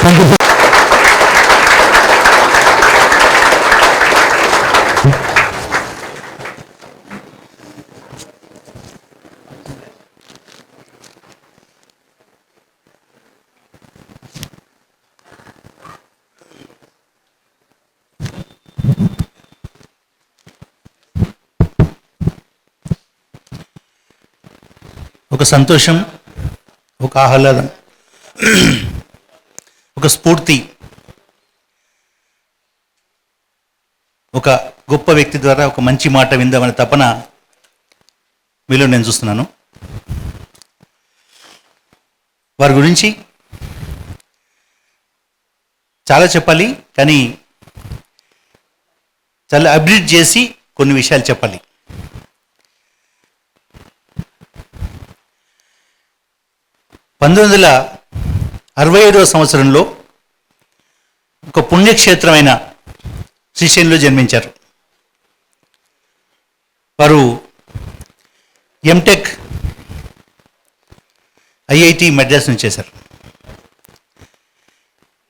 ఒక సంతోషం, ఒక ఆహ్లాదం, ఒక స్ఫూర్తి, ఒక గొప్ప వ్యక్తి ద్వారా ఒక మంచి మాట విందామనే తపన మీలో నేను చూస్తున్నాను. వారి గురించి చాలా చెప్పాలి, కానీ చాలా అప్డేట్ చేసి కొన్ని విషయాలు చెప్పాలి. పంతొమ్మిది 1965 సంవత్సరంలో ఒక పుణ్యక్షేత్రమైన శ్రీశైలంలో జన్మించారు. వారు ఎంటెక్ ఐఐటి మద్రాస్ నుంచి చేశారు.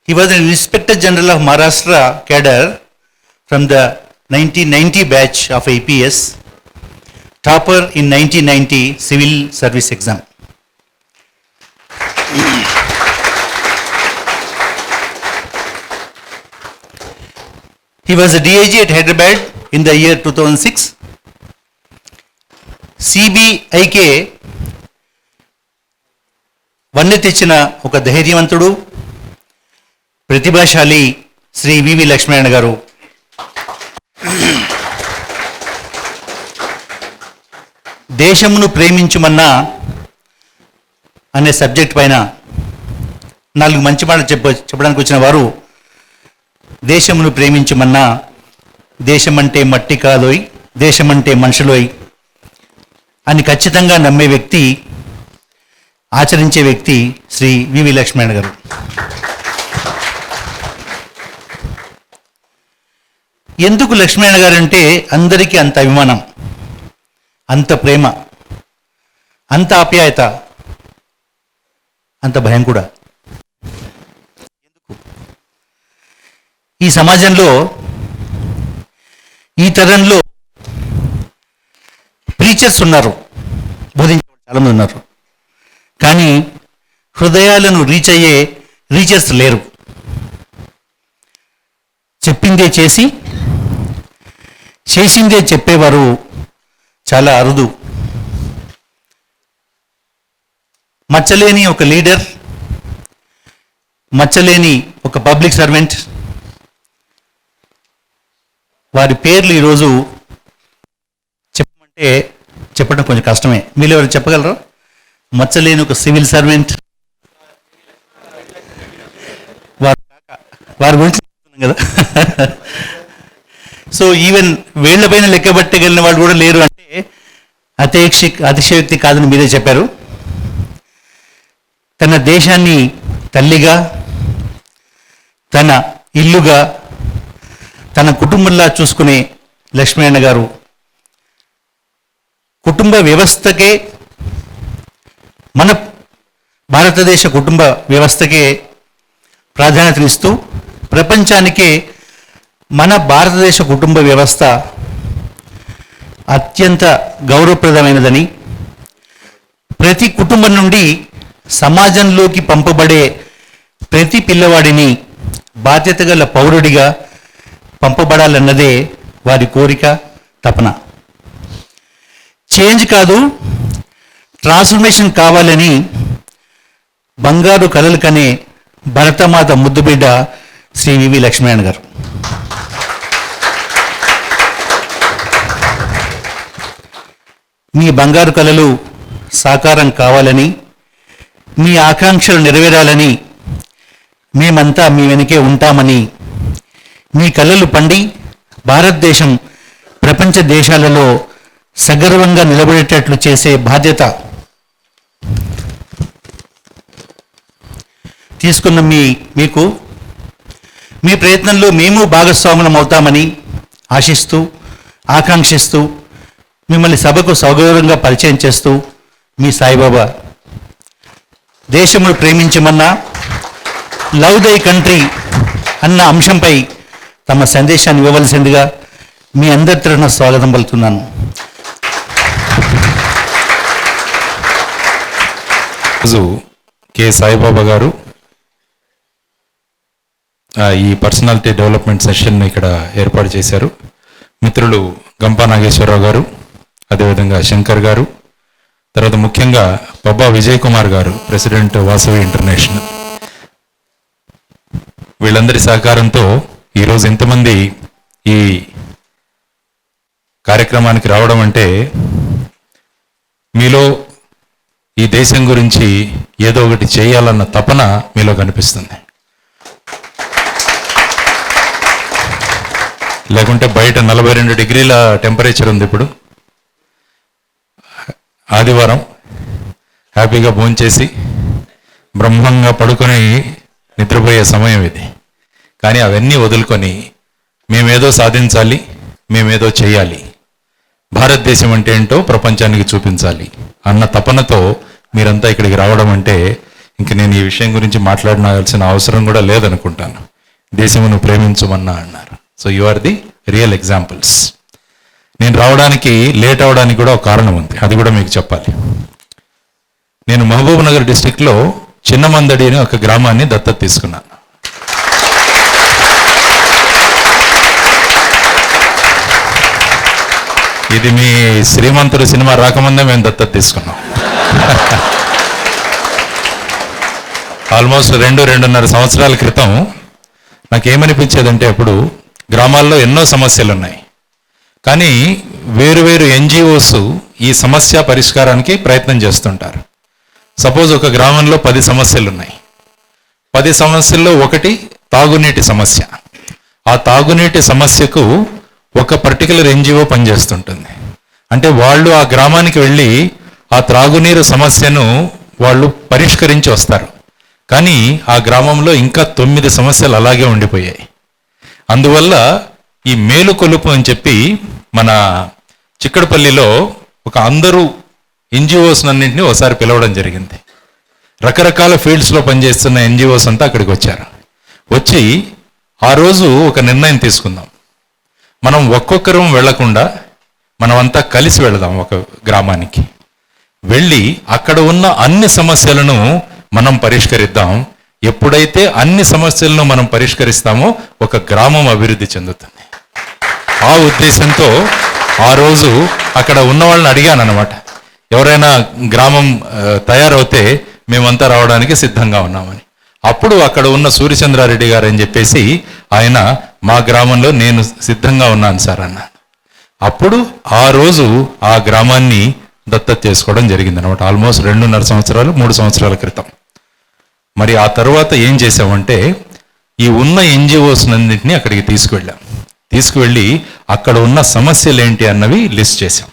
He was an inspector general of Maharashtra cadre from the 1990 batch of IPS, topper in 1990 civil service exam. He was a DIG at Hyderabad in the year 2006. CBIK వన్నె తెచ్చిన ఒక ధైర్యవంతుడు, ప్రతిభాశాలి శ్రీ వివి లక్ష్మీనారాయణ గారు. దేశమును ప్రేమించుమన్నా అనే సబ్జెక్ట్ పైన 4 మంచి మాటలు చెప్పడానికి వచ్చిన వారు, దేశమును ప్రేమించమన్నా దేశమంటే మట్టి కాదోయ్, దేశమంటే మనుషులోయ్ అని ఖచ్చితంగా నమ్మే వ్యక్తి, ఆచరించే వ్యక్తి శ్రీ వివి లక్ష్మీనారాయణ గారు. ఎందుకు లక్ష్మీనారాయణ గారు అంటే అందరికీ అంత అభిమానం, అంత ప్రేమ, అంత ఆప్యాయత, అంత భయం కూడా. ఈ సమాజంలో, ఈ తరంలో ప్రీచర్స్ ఉన్నారు, బోధించే చాలామంది ఉన్నారు, కానీ హృదయాలను రీచ్ అయ్యే రీచర్స్ లేరు. చెప్పిందే చేసి చేసిందే చెప్పేవారు చాలా అరుదు. మచ్చలేని ఒక లీడర్, మచ్చలేని ఒక పబ్లిక్ సర్వెంట్, వారి పేర్లు ఈరోజు చెప్పడం కొంచెం కష్టమే. మీరు ఎవరు చెప్పగలరు? మచ్చలేని ఒక సివిల్ సర్వెంట్, వారి గురించి కదా. సో ఈవెన్ వేళ్లపైన లెక్కబట్టగలిగిన వాళ్ళు కూడా లేరు అంటే అతిశయోక్తి కాదని మీరే చెప్పారు. తన దేశాన్ని తల్లిగా, తన ఇల్లుగా, తన కుటుంబంలా చూసుకునే లక్ష్మీనారాయణ గారు కుటుంబ వ్యవస్థకే, మన భారతదేశ కుటుంబ వ్యవస్థకే ప్రాధాన్యతనిస్తూ ప్రపంచానికే మన భారతదేశ కుటుంబ వ్యవస్థ అత్యంత గౌరవప్రదమైనదని, ప్రతి కుటుంబం నుండి సమాజంలోకి పంపబడే ప్రతి పిల్లవాడిని బాధ్యత గల పౌరుడిగా పంపబడాలన్నదే వారి కోరిక, తపన. చేంజ్ కాదు, ట్రాన్స్ఫర్మేషన్ కావాలని బంగారు కలలు కనే భరతమాత ముద్దుబిడ్డ శ్రీ వివి లక్ష్మీనారాయణ గారు. మీ బంగారు కలలు సాకారం కావాలని, మీ ఆకాంక్షలు నెరవేరాలని మేమంతా మీ వెనుకే ఉంటామని, మీ కలలు పండి భారతదేశం ప్రపంచ దేశాలలో సగర్వంగా నిలబడేటట్లు చేసే బాధ్యత తీసుకున్న మీకు మీ ప్రయత్నంలో మేము భాగస్వాములం అవుతామని ఆశిస్తూ, ఆకాంక్షిస్తూ, మిమ్మల్ని సభకు సౌగౌరవంగా పరిచయం చేస్తూ మీ సాయిబాబా. దేశమును ప్రేమించమన్నా లవ్ దై కంట్రీ అన్న అంశంపై తమ సందేశాన్ని ఇవ్వవలసిందిగా మీ అందరి తరఫున స్వాగతం పలుకుతున్నాను. రోజు కె సాయిబాబా గారు ఈ పర్సనాలిటీ డెవలప్మెంట్ సెషన్ ఇక్కడ ఏర్పాటు చేశారు. మిత్రులు గంపా నాగేశ్వరరావు గారు, అదేవిధంగా శంకర్ గారు, తర్వాత ముఖ్యంగా పబ్బా విజయ్ కుమార్ గారు, ప్రెసిడెంట్ వాసవి ఇంటర్నేషనల్, వీళ్ళందరి సహకారంతో ఈరోజు ఇంతమంది ఈ కార్యక్రమానికి రావడం అంటే మీలో ఈ దేశం గురించి ఏదో ఒకటి చేయాలన్న తపన మీలో కనిపిస్తుంది. లేకుంటే బయట 42 డిగ్రీల టెంపరేచర్ ఉంది. ఇప్పుడు ఆదివారం హ్యాపీగా భోంచేసి బ్రహ్మంగా పడుకొని నిద్రపోయే సమయం ఇది. కానీ అవన్నీ వదులుకొని మేమేదో సాధించాలి, మేమేదో చేయాలి, భారతదేశం అంటే ఏంటో ప్రపంచానికి చూపించాలి అన్న తపనతో మీరంతా ఇక్కడికి రావడం అంటే ఇంక నేను ఈ విషయం గురించి మాట్లాడాల్సిన అవసరం కూడా లేదనుకుంటాను. దేశమును ప్రేమించమన్నా అన్నారు. So you are the real examples. నేను రావడానికి లేట్ అవడానికి కూడా ఒక కారణం ఉంది, అది కూడా మీకు చెప్పాలి. నేను మహబూబ్ నగర్ డిస్టిక్లో చిన్నమందడి అనే ఒక గ్రామాన్ని దత్తత తీసుకున్నాను. ఇది మీ శ్రీమంతుడు సినిమా రాకముందే మేము దత్తత తీసుకున్నాం. ఆల్మోస్ట్ 2-2.5 సంవత్సరాల క్రితం నాకేమనిపించేదంటే, అప్పుడు గ్రామాల్లో ఎన్నో సమస్యలు ఉన్నాయి, కానీ వేరు ఎన్జిఓస్ ఈ సమస్య పరిష్కారానికి ప్రయత్నం చేస్తుంటారు. సపోజ్ ఒక గ్రామంలో 10 సమస్యలు ఉన్నాయి. 10 సమస్యల్లో ఒకటి తాగునీటి సమస్య. ఆ తాగునీటి సమస్యకు ఒక పర్టికులర్ ఎన్జిఓ పనిచేస్తుంటుంది. అంటే వాళ్ళు ఆ గ్రామానికి వెళ్ళి ఆ త్రాగునీరు సమస్యను వాళ్ళు పరిష్కరించి వస్తారు. కానీ ఆ గ్రామంలో ఇంకా 9 సమస్యలు అలాగే ఉండిపోయాయి. అందువల్ల ఈ మేలుకొలుపు అని చెప్పి మన చిక్కడపల్లిలో ఒక అందరూ ఎన్జిఓస్ అన్నింటినీ ఒకసారి పిలవడం జరిగింది. రకరకాల ఫీల్డ్స్లో పనిచేస్తున్న ఎన్జిఓస్ అంతా అక్కడికి వచ్చారు. వచ్చి ఆ రోజు ఒక నిర్ణయం తీసుకుందాం, మనం ఒక్కొక్కరం వెళ్లకుండా మనమంతా కలిసి వెళదాం ఒక గ్రామానికి. వెళ్ళి అక్కడ ఉన్న అన్ని సమస్యలను మనం పరిష్కరిద్దాం. ఎప్పుడైతే అన్ని సమస్యలను మనం పరిష్కరిస్తామో ఒక గ్రామం అభివృద్ధి చెందుతుంది. ఆ ఉద్దేశంతో ఆ రోజు అక్కడ ఉన్న వాళ్ళని అడిగాను అనమాట, ఎవరైనా గ్రామం తయారవుతే మేమంతా రావడానికి సిద్ధంగా ఉన్నామని. అప్పుడు అక్కడ ఉన్న సూర్యచంద్రారెడ్డి గారు అని చెప్పేసి ఆయన, మా గ్రామంలో నేను సిద్ధంగా ఉన్నాను సార్ అన్న. అప్పుడు ఆ రోజు ఆ గ్రామాన్ని దత్తత చేసుకోవడం జరిగింది అనమాట. ఆల్మోస్ట్ 2.5 సంవత్సరాలు 3 సంవత్సరాల క్రితం. మరి ఆ తర్వాత ఏం చేసామంటే, ఈ ఉన్న ఎన్జిఓస్ అన్నింటినీ అక్కడికి తీసుకువెళ్ళి అక్కడ ఉన్న సమస్యలు ఏంటి అన్నవి లిస్ట్ చేశాం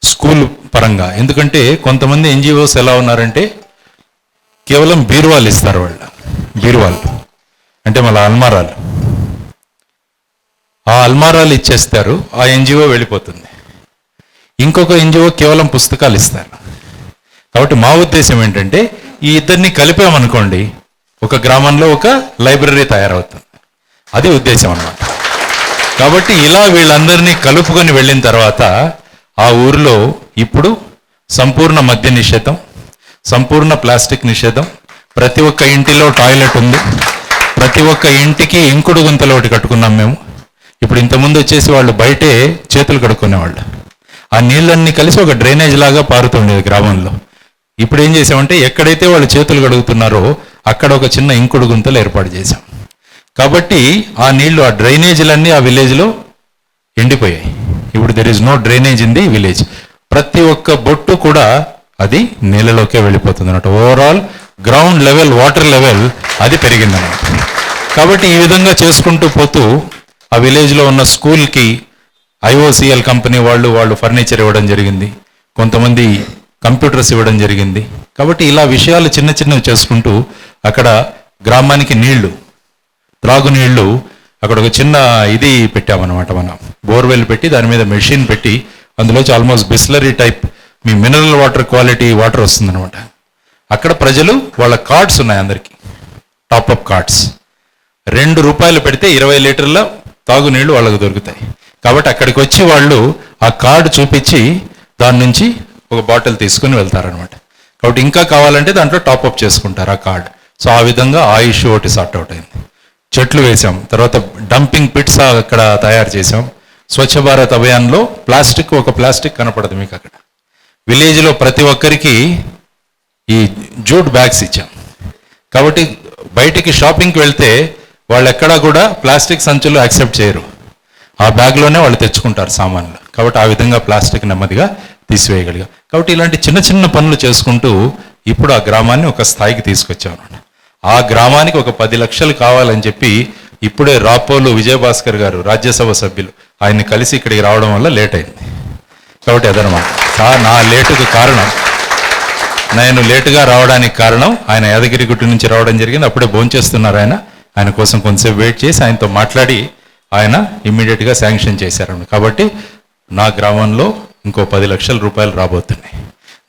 స్కూల్ పరంగా. ఎందుకంటే కొంతమంది ఎన్జిఓస్ ఎలా ఉన్నారంటే కేవలం బీరువాలు ఇస్తారు. బీరువాలు అంటే మళ్ళీ అల్మారాలు, ఆ అల్మారాలు ఇచ్చేస్తారు, ఆ ఎన్జిఓ వెళ్ళిపోతుంది. ఇంకొక ఎన్జిఓ కేవలం పుస్తకాలు ఇస్తారు. కాబట్టి మా ఉద్దేశం ఏంటంటే, ఈ ఇద్దరిని కలిపామనుకోండి, ఒక గ్రామంలో ఒక లైబ్రరీ తయారవుతుంది. అది ఉద్దేశం అన్నమాట. కాబట్టి ఇలా వీళ్ళందరినీ కలుపుకొని వెళ్ళిన తర్వాత ఆ ఊరిలో ఇప్పుడు సంపూర్ణ మద్య నిషేధం, సంపూర్ణ ప్లాస్టిక్ నిషేధం, ప్రతి ఒక్క ఇంటిలో టాయిలెట్ ఉంది, ప్రతి ఒక్క ఇంటికి ఇంకుడు గుంతలు ఒకటి కట్టుకున్నాం మేము. ఇప్పుడు ఇంతకుముందు వచ్చేసి వాళ్ళు బయటే చేతులు కడుక్కునేవాళ్ళు. ఆ నీళ్ళన్నీ కలిసి ఒక డ్రైనేజ్ లాగా పారుతుండేది గ్రామంలో. ఇప్పుడు ఏం చేసామంటే, ఎక్కడైతే వాళ్ళు చేతులు కడుగుతున్నారో అక్కడ ఒక చిన్న ఇంకుడు గుంతలు ఏర్పాటు చేశాం. కాబట్టి ఆ నీళ్లు, ఆ డ్రైనేజీలన్నీ ఆ విలేజ్లో ఎండిపోయాయి. ఇప్పుడు there is no drainage in the village. ప్రతి ఒక్క బొట్టు కూడా అది నీళ్ళలోకే వెళ్ళిపోతుంది అన్నమాట. Overall ground level, water level అది పెరిగిందన్నమాట. కాబట్టి ఈ విధంగా చేసుకుంటూ పోతూ ఆ విలేజ్లో ఉన్న స్కూల్కి ఐఓసిఎల్ కంపెనీ వాళ్ళు ఫర్నిచర్ ఇవ్వడం జరిగింది, కొంతమంది కంప్యూటర్స్ ఇవ్వడం జరిగింది. కాబట్టి ఇలా విషయాలు చిన్న చిన్నవి చేసుకుంటూ అక్కడ గ్రామానికి నీళ్లు, త్రాగునీళ్లు, అక్కడ ఒక చిన్న ఇది పెట్టామన్నమాట. మనం బోర్వెల్ పెట్టి దాని మీద మెషిన్ పెట్టి అందులోంచి ఆల్మోస్ట్ బిస్లరీ టైప్ మీ మినరల్ వాటర్ క్వాలిటీ వాటర్ వస్తుందన్నమాట. అక్కడ ప్రజలు వాళ్ళ కార్డ్స్ ఉన్నాయి అందరికీ. Top-up cards. ₹2 పెడితే 20 లీటర్ల తాగునీళ్లు వాళ్ళకు దొరుకుతాయి. కాబట్టి అక్కడికి వచ్చి వాళ్ళు ఆ కార్డు చూపించి దాని నుంచి ఒక బాటిల్ తీసుకుని వెళ్తారనమాట. కాబట్టి ఇంకా కావాలంటే దాంట్లో టాప్అప్ చేసుకుంటారు ఆ కార్డు. సో ఆ విధంగా ఆ ఇష్యూ ఒకటి సార్ట్అవుట్ అయింది. చెట్లు వేసాం, తర్వాత డంపింగ్ పిట్స్ అక్కడ తయారు చేసాం. స్వచ్ఛ భారత్ అభియాన్లో ఒక ప్లాస్టిక్ కనపడదు మీకు అక్కడ. విలేజ్లో ప్రతి ఒక్కరికి ఈ జూట్ బ్యాగ్స్ ఇచ్చాం. కాబట్టి బయటికి షాపింగ్కి వెళ్తే వాళ్ళు ఎక్కడా కూడా ప్లాస్టిక్ సంచులు యాక్సెప్ట్ చేయరు. ఆ బ్యాగ్లోనే వాళ్ళు తెచ్చుకుంటారు సామాన్లు. కాబట్టి ఆ విధంగా ప్లాస్టిక్ నెమ్మదిగా తీసివేయగలిగాం. కాబట్టి ఇలాంటి చిన్న చిన్న పనులు చేసుకుంటూ ఇప్పుడు ఆ గ్రామాన్ని ఒక స్థాయికి తీసుకొచ్చాం. ఆ గ్రామానికి ఒక 10 లక్షలు కావాలని చెప్పి ఇప్పుడే రాపోలు విజయభాస్కర్ గారు రాజ్యసభ సభ్యులు ఆయన్ని కలిసి ఇక్కడికి రావడం వల్ల లేట్ అయింది. కాబట్టి అదనమాట నా లేటుకు కారణం. నేను లేటుగా రావడానికి కారణం ఆయన యాదగిరిగుట్ట నుంచి రావడం జరిగింది. అప్పుడే భోంచేస్తున్నారు ఆయన కోసం కొంచెంసేపు వెయిట్ చేసి ఆయనతో మాట్లాడి ఆయన ఇమ్మీడియట్గా శాంక్షన్ చేశారు. కాబట్టి నా గ్రామంలో ఇంకో 10 లక్షల రూపాయలు రాబోతున్నాయి.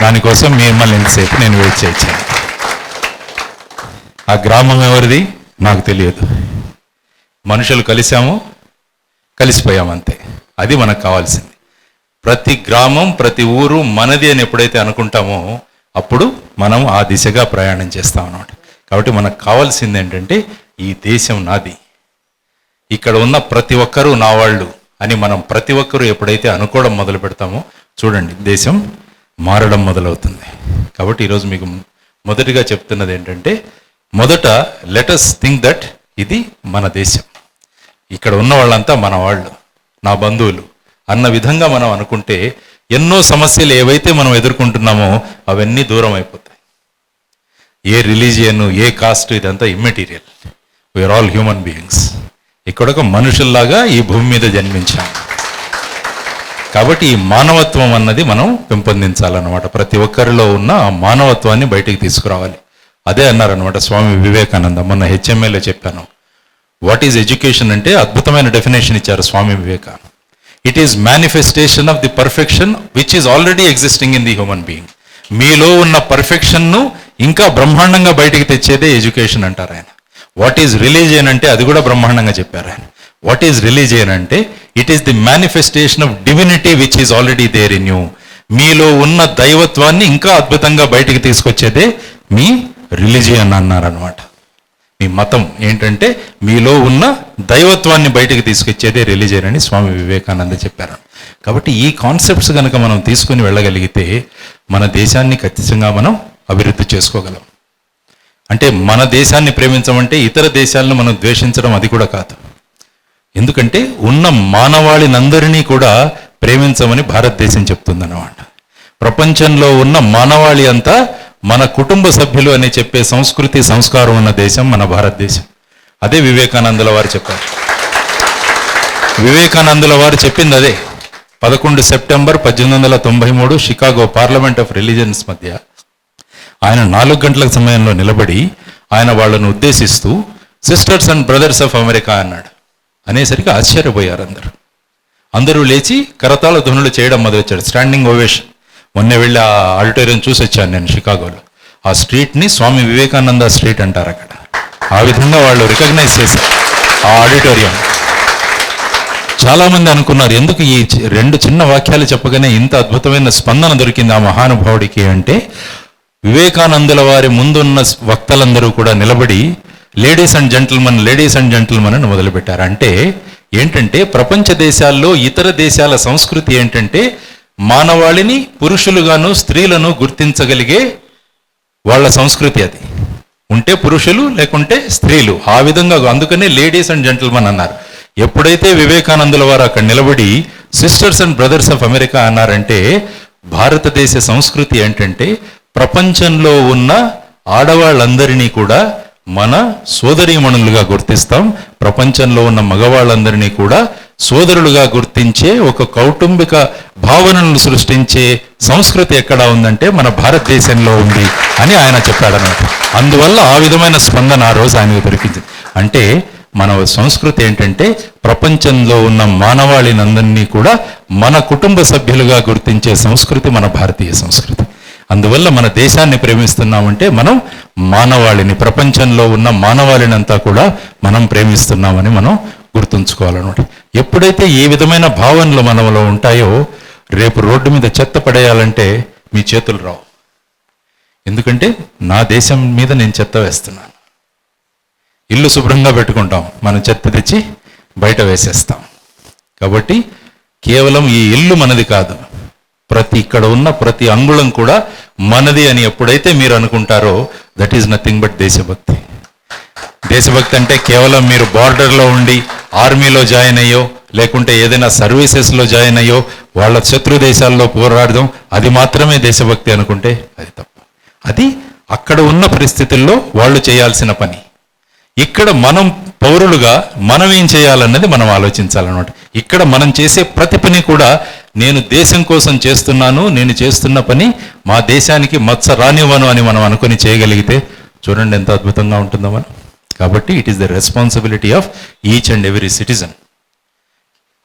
దానికోసం మిమ్మల్ని ఇంతసేపు నేను వెయిట్ చేయించాను. ఆ గ్రామం ఎవరిది నాకు తెలియదు. మనుషులు కలిసాము, కలిసిపోయాము అంతే. అది మనకు కావాల్సింది. ప్రతి గ్రామం, ప్రతి ఊరు మనది అని ఎప్పుడైతే అనుకుంటామో అప్పుడు మనం ఆ దిశగా ప్రయాణం చేస్తాం అన్నమాట. కాబట్టి మనకు కావాల్సింది ఏంటంటే ఈ దేశం నాది, ఇక్కడ ఉన్న ప్రతి ఒక్కరూ నా వాళ్ళు అని మనం ప్రతి ఒక్కరూ ఎప్పుడైతే అనుకోవడం మొదలు పెడతామో చూడండి దేశం మారడం మొదలవుతుంది. కాబట్టి ఈరోజు మీకు మొదటిగా చెప్తున్నది ఏంటంటే మొదట లెటస్ థింక్ దట్ ఇది మన దేశం, ఇక్కడ ఉన్న వాళ్ళంతా మన వాళ్ళు, నా బంధువులు అన్న విధంగా మనం అనుకుంటే ఎన్నో సమస్యలు ఏవైతే మనం ఎదుర్కొంటున్నామో అవన్నీ దూరం అయిపోతాయి. ఏ రిలీజియన్, ఏ కాస్ట్, ఇదంతా immaterial. We are all human beings. ఇక్కడ ఒక మనుషుల్లాగా ఈ భూమి మీద జన్మించాం. కాబట్టి ఈ మానవత్వం అన్నది మనం పెంపొందించాలన్నమాట. ప్రతి ఒక్కరిలో ఉన్న ఆ మానవత్వాన్ని బయటికి తీసుకురావాలి. అదే అన్నారనమాట స్వామి వివేకానంద. మొన్న హెచ్ఎంఏలో చెప్పాను. వాట్ ఈజ్ ఎడ్యుకేషన్ అంటే అద్భుతమైన డెఫినేషన్ ఇచ్చారు Swami Vivekananda. It is manifestation of the perfection which is already existing in the human being. మీలో ఉన్న పర్ఫెక్షన్ను ఇంకా బ్రహ్మాండంగా బయటికి తెచ్చేదే ఎడ్యుకేషన్ అంటారు ఆయన. వాట్ ఈజ్ రిలీజియన్ అంటే అది కూడా బ్రహ్మాండంగా చెప్పారు ఆయన. వాట్ ఈజ్ రిలీజియన్ అంటే it is the manifestation of divinity which is already there in you. మీలో ఉన్న దైవత్వాన్ని ఇంకా అద్భుతంగా బయటికి తీసుకొచ్చేదే మీ రిలీజియన్ అన్నారనమాట. మీ మతం ఏంటంటే మీలో ఉన్న దైవత్వాన్ని బయటికి తీసుకొచ్చేదే రిలీజియన్ అని స్వామి వివేకానంద చెప్పారు. కాబట్టి ఈ కాన్సెప్ట్స్ కనుక మనం తీసుకుని వెళ్ళగలిగితే మన దేశాన్ని ఖచ్చితంగా మనం అభివృద్ధి చేసుకోగలం. అంటే మన దేశాన్ని ప్రేమించమంటే ఇతర దేశాలను మనం ద్వేషించడం అది కూడా కాదు. ఎందుకంటే ఉన్న మానవాళినందరినీ కూడా ప్రేమించమని భారతదేశం చెప్తుందన్నమాట. ప్రపంచంలో ఉన్న మానవాళి అంతా మన కుటుంబ సభ్యులు అని చెప్పే సంస్కృతి, సంస్కారం ఉన్న దేశం మన భారతదేశం. అదే వివేకానందుల వారు చెప్పారు. వివేకానందుల వారు చెప్పింది అదే. 11 September 1893 Chicago parliament of religions మధ్య ఆయన 4 గంటల సమయంలో నిలబడి ఆయన వాళ్ళను ఉద్దేశిస్తూ sisters and brothers of America అన్నాడు. అనేసరికి ఆశ్చర్యపోయారు అందరూ. అందరూ లేచి కరతాళ ధ్వనులు చేయడం మొదలెచ్చాడు. Standing ovation. మొన్న వెళ్ళి ఆ ఆడిటోరియం చూసి వచ్చాను నేను షికాగోలో. ఆ స్ట్రీట్ని స్వామి వివేకానంద స్ట్రీట్ అంటారు అక్కడ. ఆ విధంగా వాళ్ళు రికగ్నైజ్ చేశారు ఆ ఆడిటోరియం. చాలామంది అనుకున్నారు ఎందుకు ఈ 2 చిన్న వాక్యాలు చెప్పగానే ఇంత అద్భుతమైన స్పందన దొరికింది ఆ మహానుభావుడికి అంటే, వివేకానందుల వారి ముందున్న వక్తలందరూ కూడా నిలబడి లేడీస్ అండ్ జెంటిల్మన్ అని మొదలుపెట్టారు. అంటే ఏంటంటే ప్రపంచ దేశాల్లో ఇతర దేశాల సంస్కృతి ఏంటంటే మానవాళిని పురుషులుగాను స్త్రీలను గుర్తించగలిగే వాళ్ళ సంస్కృతి. అది ఉంటే పురుషులు లేకుంటే స్త్రీలు, ఆ విధంగా. అందుకనే లేడీస్ అండ్ జెంటిల్మన్ అన్నారు. ఎప్పుడైతే వివేకానందుల వారు అక్కడ నిలబడి sisters and brothers of America అన్నారంటే భారతదేశ సంస్కృతి ఏంటంటే ప్రపంచంలో ఉన్న ఆడవాళ్ళందరినీ కూడా మన సోదరీమణులుగా గుర్తిస్తాం. ప్రపంచంలో ఉన్న మగవాళ్ళందరినీ కూడా సోదరులుగా గుర్తించే ఒక కౌటుంబిక భావనలను సృష్టించే సంస్కృతి ఎక్కడ ఉందంటే మన భారతదేశంలో ఉంది అని ఆయన చెప్పాడన్నమాట. అందువల్ల ఆ విధమైన స్పందన ఆ రోజు ఆయనకు దొరికింది. అంటే మన సంస్కృతి ఏంటంటే ప్రపంచంలో ఉన్న మానవాళినందరినీ కూడా మన కుటుంబ సభ్యులుగా గుర్తించే సంస్కృతి మన భారతీయ సంస్కృతి. అందువల్ల మన దేశాన్ని ప్రేమిస్తున్నామంటే మనం మానవాళిని, ప్రపంచంలో ఉన్న మానవాళిని అంతా కూడా మనం ప్రేమిస్తున్నామని మనం గుర్తుంచుకోవాలన్నమాట. ఎప్పుడైతే ఈ విధమైన భావనలు మనలో ఉంటాయో, రేపు రోడ్డు మీద చెత్త పడేయాలంటే మీ చేతులు రావు. ఎందుకంటే నా దేశం మీద నేను చెత్త వేస్తున్నాను. ఇల్లు శుభ్రంగా పెట్టుకుంటాం, మనం చెత్త తెచ్చి బయట వేసేస్తాం. కాబట్టి కేవలం ఈ ఇల్లు మనది కాదు, ఇక్కడ ఉన్న ప్రతి అంగుళం కూడా మనది అని ఎప్పుడైతే మీరు అనుకుంటారో, దట్ ఈజ్ నథింగ్ బట్ దేశభక్తి. దేశభక్తి అంటే కేవలం మీరు బార్డర్లో ఉండి ఆర్మీలో జాయిన్ అయ్యో, లేకుంటే ఏదైనా సర్వీసెస్లో జాయిన్ అయ్యో, వాళ్ళ శత్రు దేశాల్లో పోరాడడం, అది మాత్రమే దేశభక్తి అనుకుంటే అది తప్పు. అది అక్కడ ఉన్న పరిస్థితుల్లో వాళ్ళు చేయాల్సిన పని. ఇక్కడ మనం పౌరులుగా మనం ఏం చేయాలన్నది మనం ఆలోచించాలన్నమాట. ఇక్కడ మనం చేసే ప్రతి పని కూడా నేను దేశం కోసం చేస్తున్నాను, నేను చేస్తున్న పని మా దేశానికి మచ్చ రానివ్వను అని మనం అనుకుని చేయగలిగితే చూడండి ఎంత అద్భుతంగా ఉంటుందో మనం. కాబట్టి it is the responsibility of each and every citizen.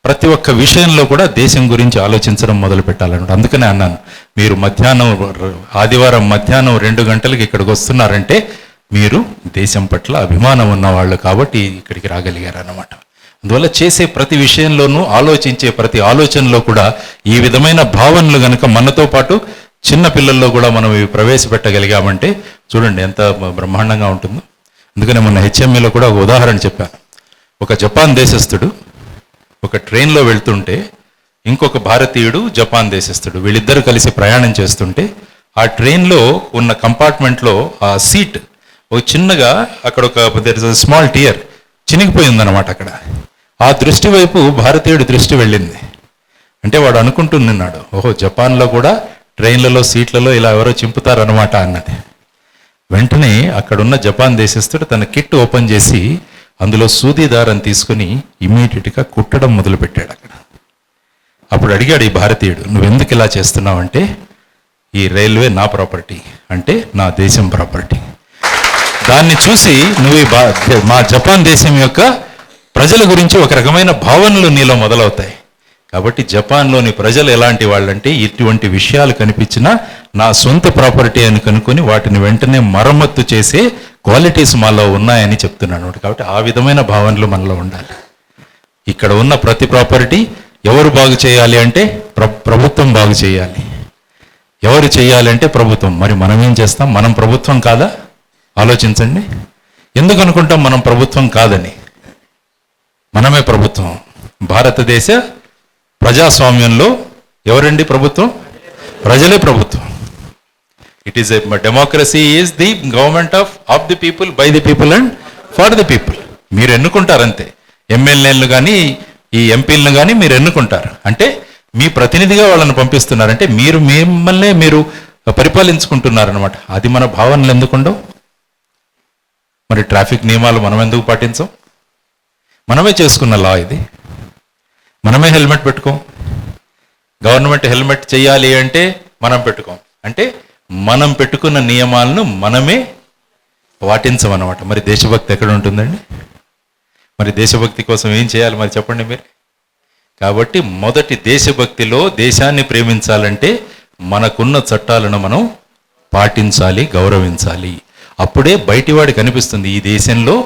ప్రతి ఒక్క విషయంలో కూడా దేశం గురించి ఆలోచించడం మొదలు పెట్టాలన్నమాట. అందుకనే అన్నాను, మీరు ఆదివారం మధ్యాహ్నం 2 గంటలకి ఇక్కడికి వస్తున్నారంటే మీరు దేశం పట్ల అభిమానం ఉన్నవాళ్ళు కాబట్టి ఇక్కడికి రాగలిగారు అన్నమాట. అందువల్ల చేసే ప్రతి విషయంలోనూ, ఆలోచించే ప్రతి ఆలోచనలో కూడా ఈ విధమైన భావనలు కనుక మనతో పాటు చిన్న పిల్లల్లో కూడా మనం ఇవి ప్రవేశపెట్టగలిగామంటే చూడండి ఎంత బ్రహ్మాండంగా ఉంటుందో. అందుకనే మొన్న హెచ్ఎంఏలో కూడా ఒక ఉదాహరణ చెప్పాను. ఒక జపాన్ దేశస్థుడు ఒక ట్రైన్లో వెళ్తుంటే ఇంకొక భారతీయుడు జపాన్ దేశస్థుడు వీళ్ళిద్దరూ కలిసి ప్రయాణం చేస్తుంటే ఆ ట్రైన్లో ఉన్న కంపార్ట్మెంట్లో ఆ సీట్ ఒక చిన్నగా అక్కడ ఒక స్మాల్ టియర్ చినిగిపోయిందన్నమాట. అక్కడ ఆ దృష్టి వైపు భారతీయుడి దృష్టి వెళ్ళింది. అంటే వాడు అనుకుంటున్నాడు, ఓహో జపాన్లో కూడా ట్రైన్లలో సీట్లలో ఇలా ఎవరో చింపుతారనమాట అన్నది. వెంటనే అక్కడున్న జపాన్ దేశస్థుడు తన కిట్ ఓపెన్ చేసి అందులో సూది దారం తీసుకుని ఇమ్మీడియట్గా కుట్టడం మొదలుపెట్టాడు అక్కడ. అప్పుడు అడిగాడు ఈ భారతీయుడు, నువ్వెందుకు ఇలా చేస్తున్నావంటే ఈ రైల్వే నా ప్రాపర్టీ, అంటే నా దేశం ప్రాపర్టీ. దాన్ని చూసి నువ్వు మా జపాన్ దేశం యొక్క ప్రజల గురించి ఒక రకమైన భావనలు నీలో మొదలవుతాయి. కాబట్టి జపాన్లోని ప్రజలు ఎలాంటి వాళ్ళంటే ఇటువంటి విషయాలు కనిపించినా నా సొంత ప్రాపర్టీ అని కనుక్కొని వాటిని వెంటనే మరమ్మత్తు చేసే క్వాలిటీస్ మాలో ఉన్నాయని చెప్తున్నాను. కాబట్టి ఆ విధమైన భావనలు మనలో ఉండాలి. ఇక్కడ ఉన్న ప్రతి ప్రాపర్టీ ఎవరు బాగు చేయాలి అంటే ప్రభుత్వం బాగు చేయాలి. ఎవరు చేయాలి అంటే ప్రభుత్వం. మరి మనం ఏం చేస్తాం? మనం ప్రభుత్వం కాదా? ఆలోచించండి. ఎందుకు అనుకుంటాం మనం ప్రభుత్వం కాదని? మనమే ప్రభుత్వం. భారతదేశ ప్రజాస్వామ్యంలో ఎవరండి ప్రభుత్వం? ప్రజలే ప్రభుత్వం. It is democracy is the government of the people, by the people and for the people. మీరు ఎన్నుకుంటారంతే. ఎమ్మెల్యేలను కానీ ఈ ఎంపీలను కానీ మీరు ఎన్నుకుంటారు. అంటే మీ ప్రతినిధిగా వాళ్ళని పంపిస్తున్నారంటే మీరు మిమ్మల్నే మీరు పరిపాలించుకుంటున్నారనమాట. అది మన భావనలు ఎందుకుండవు? మరి ట్రాఫిక్ నియమాలు మనం ఎందుకు పాటించం? మనమే చేసుకున్న లా ఇది. మనమే హెల్మెట్ పెట్టుకోం. గవర్నమెంట్ హెల్మెట్ చేయాలి అంటే మనం పెట్టుకోం. అంటే మనం పెట్టుకున్న నియమాలను మనమే పాటించమన్నమాట. మరి దేశభక్తి ఎక్కడ ఉంటుందండి? మరి దేశభక్తి కోసం ఏం చేయాలి మరి చెప్పండి మీరు. కాబట్టి మొదటి దేశభక్తిలో దేశాన్ని ప్రేమించాలంటే మనకున్న చట్టాలను మనం పాటించాలి, గౌరవించాలి. అప్పుడే బయటివాడికి అనిపిస్తుంది ఈ దేశంలో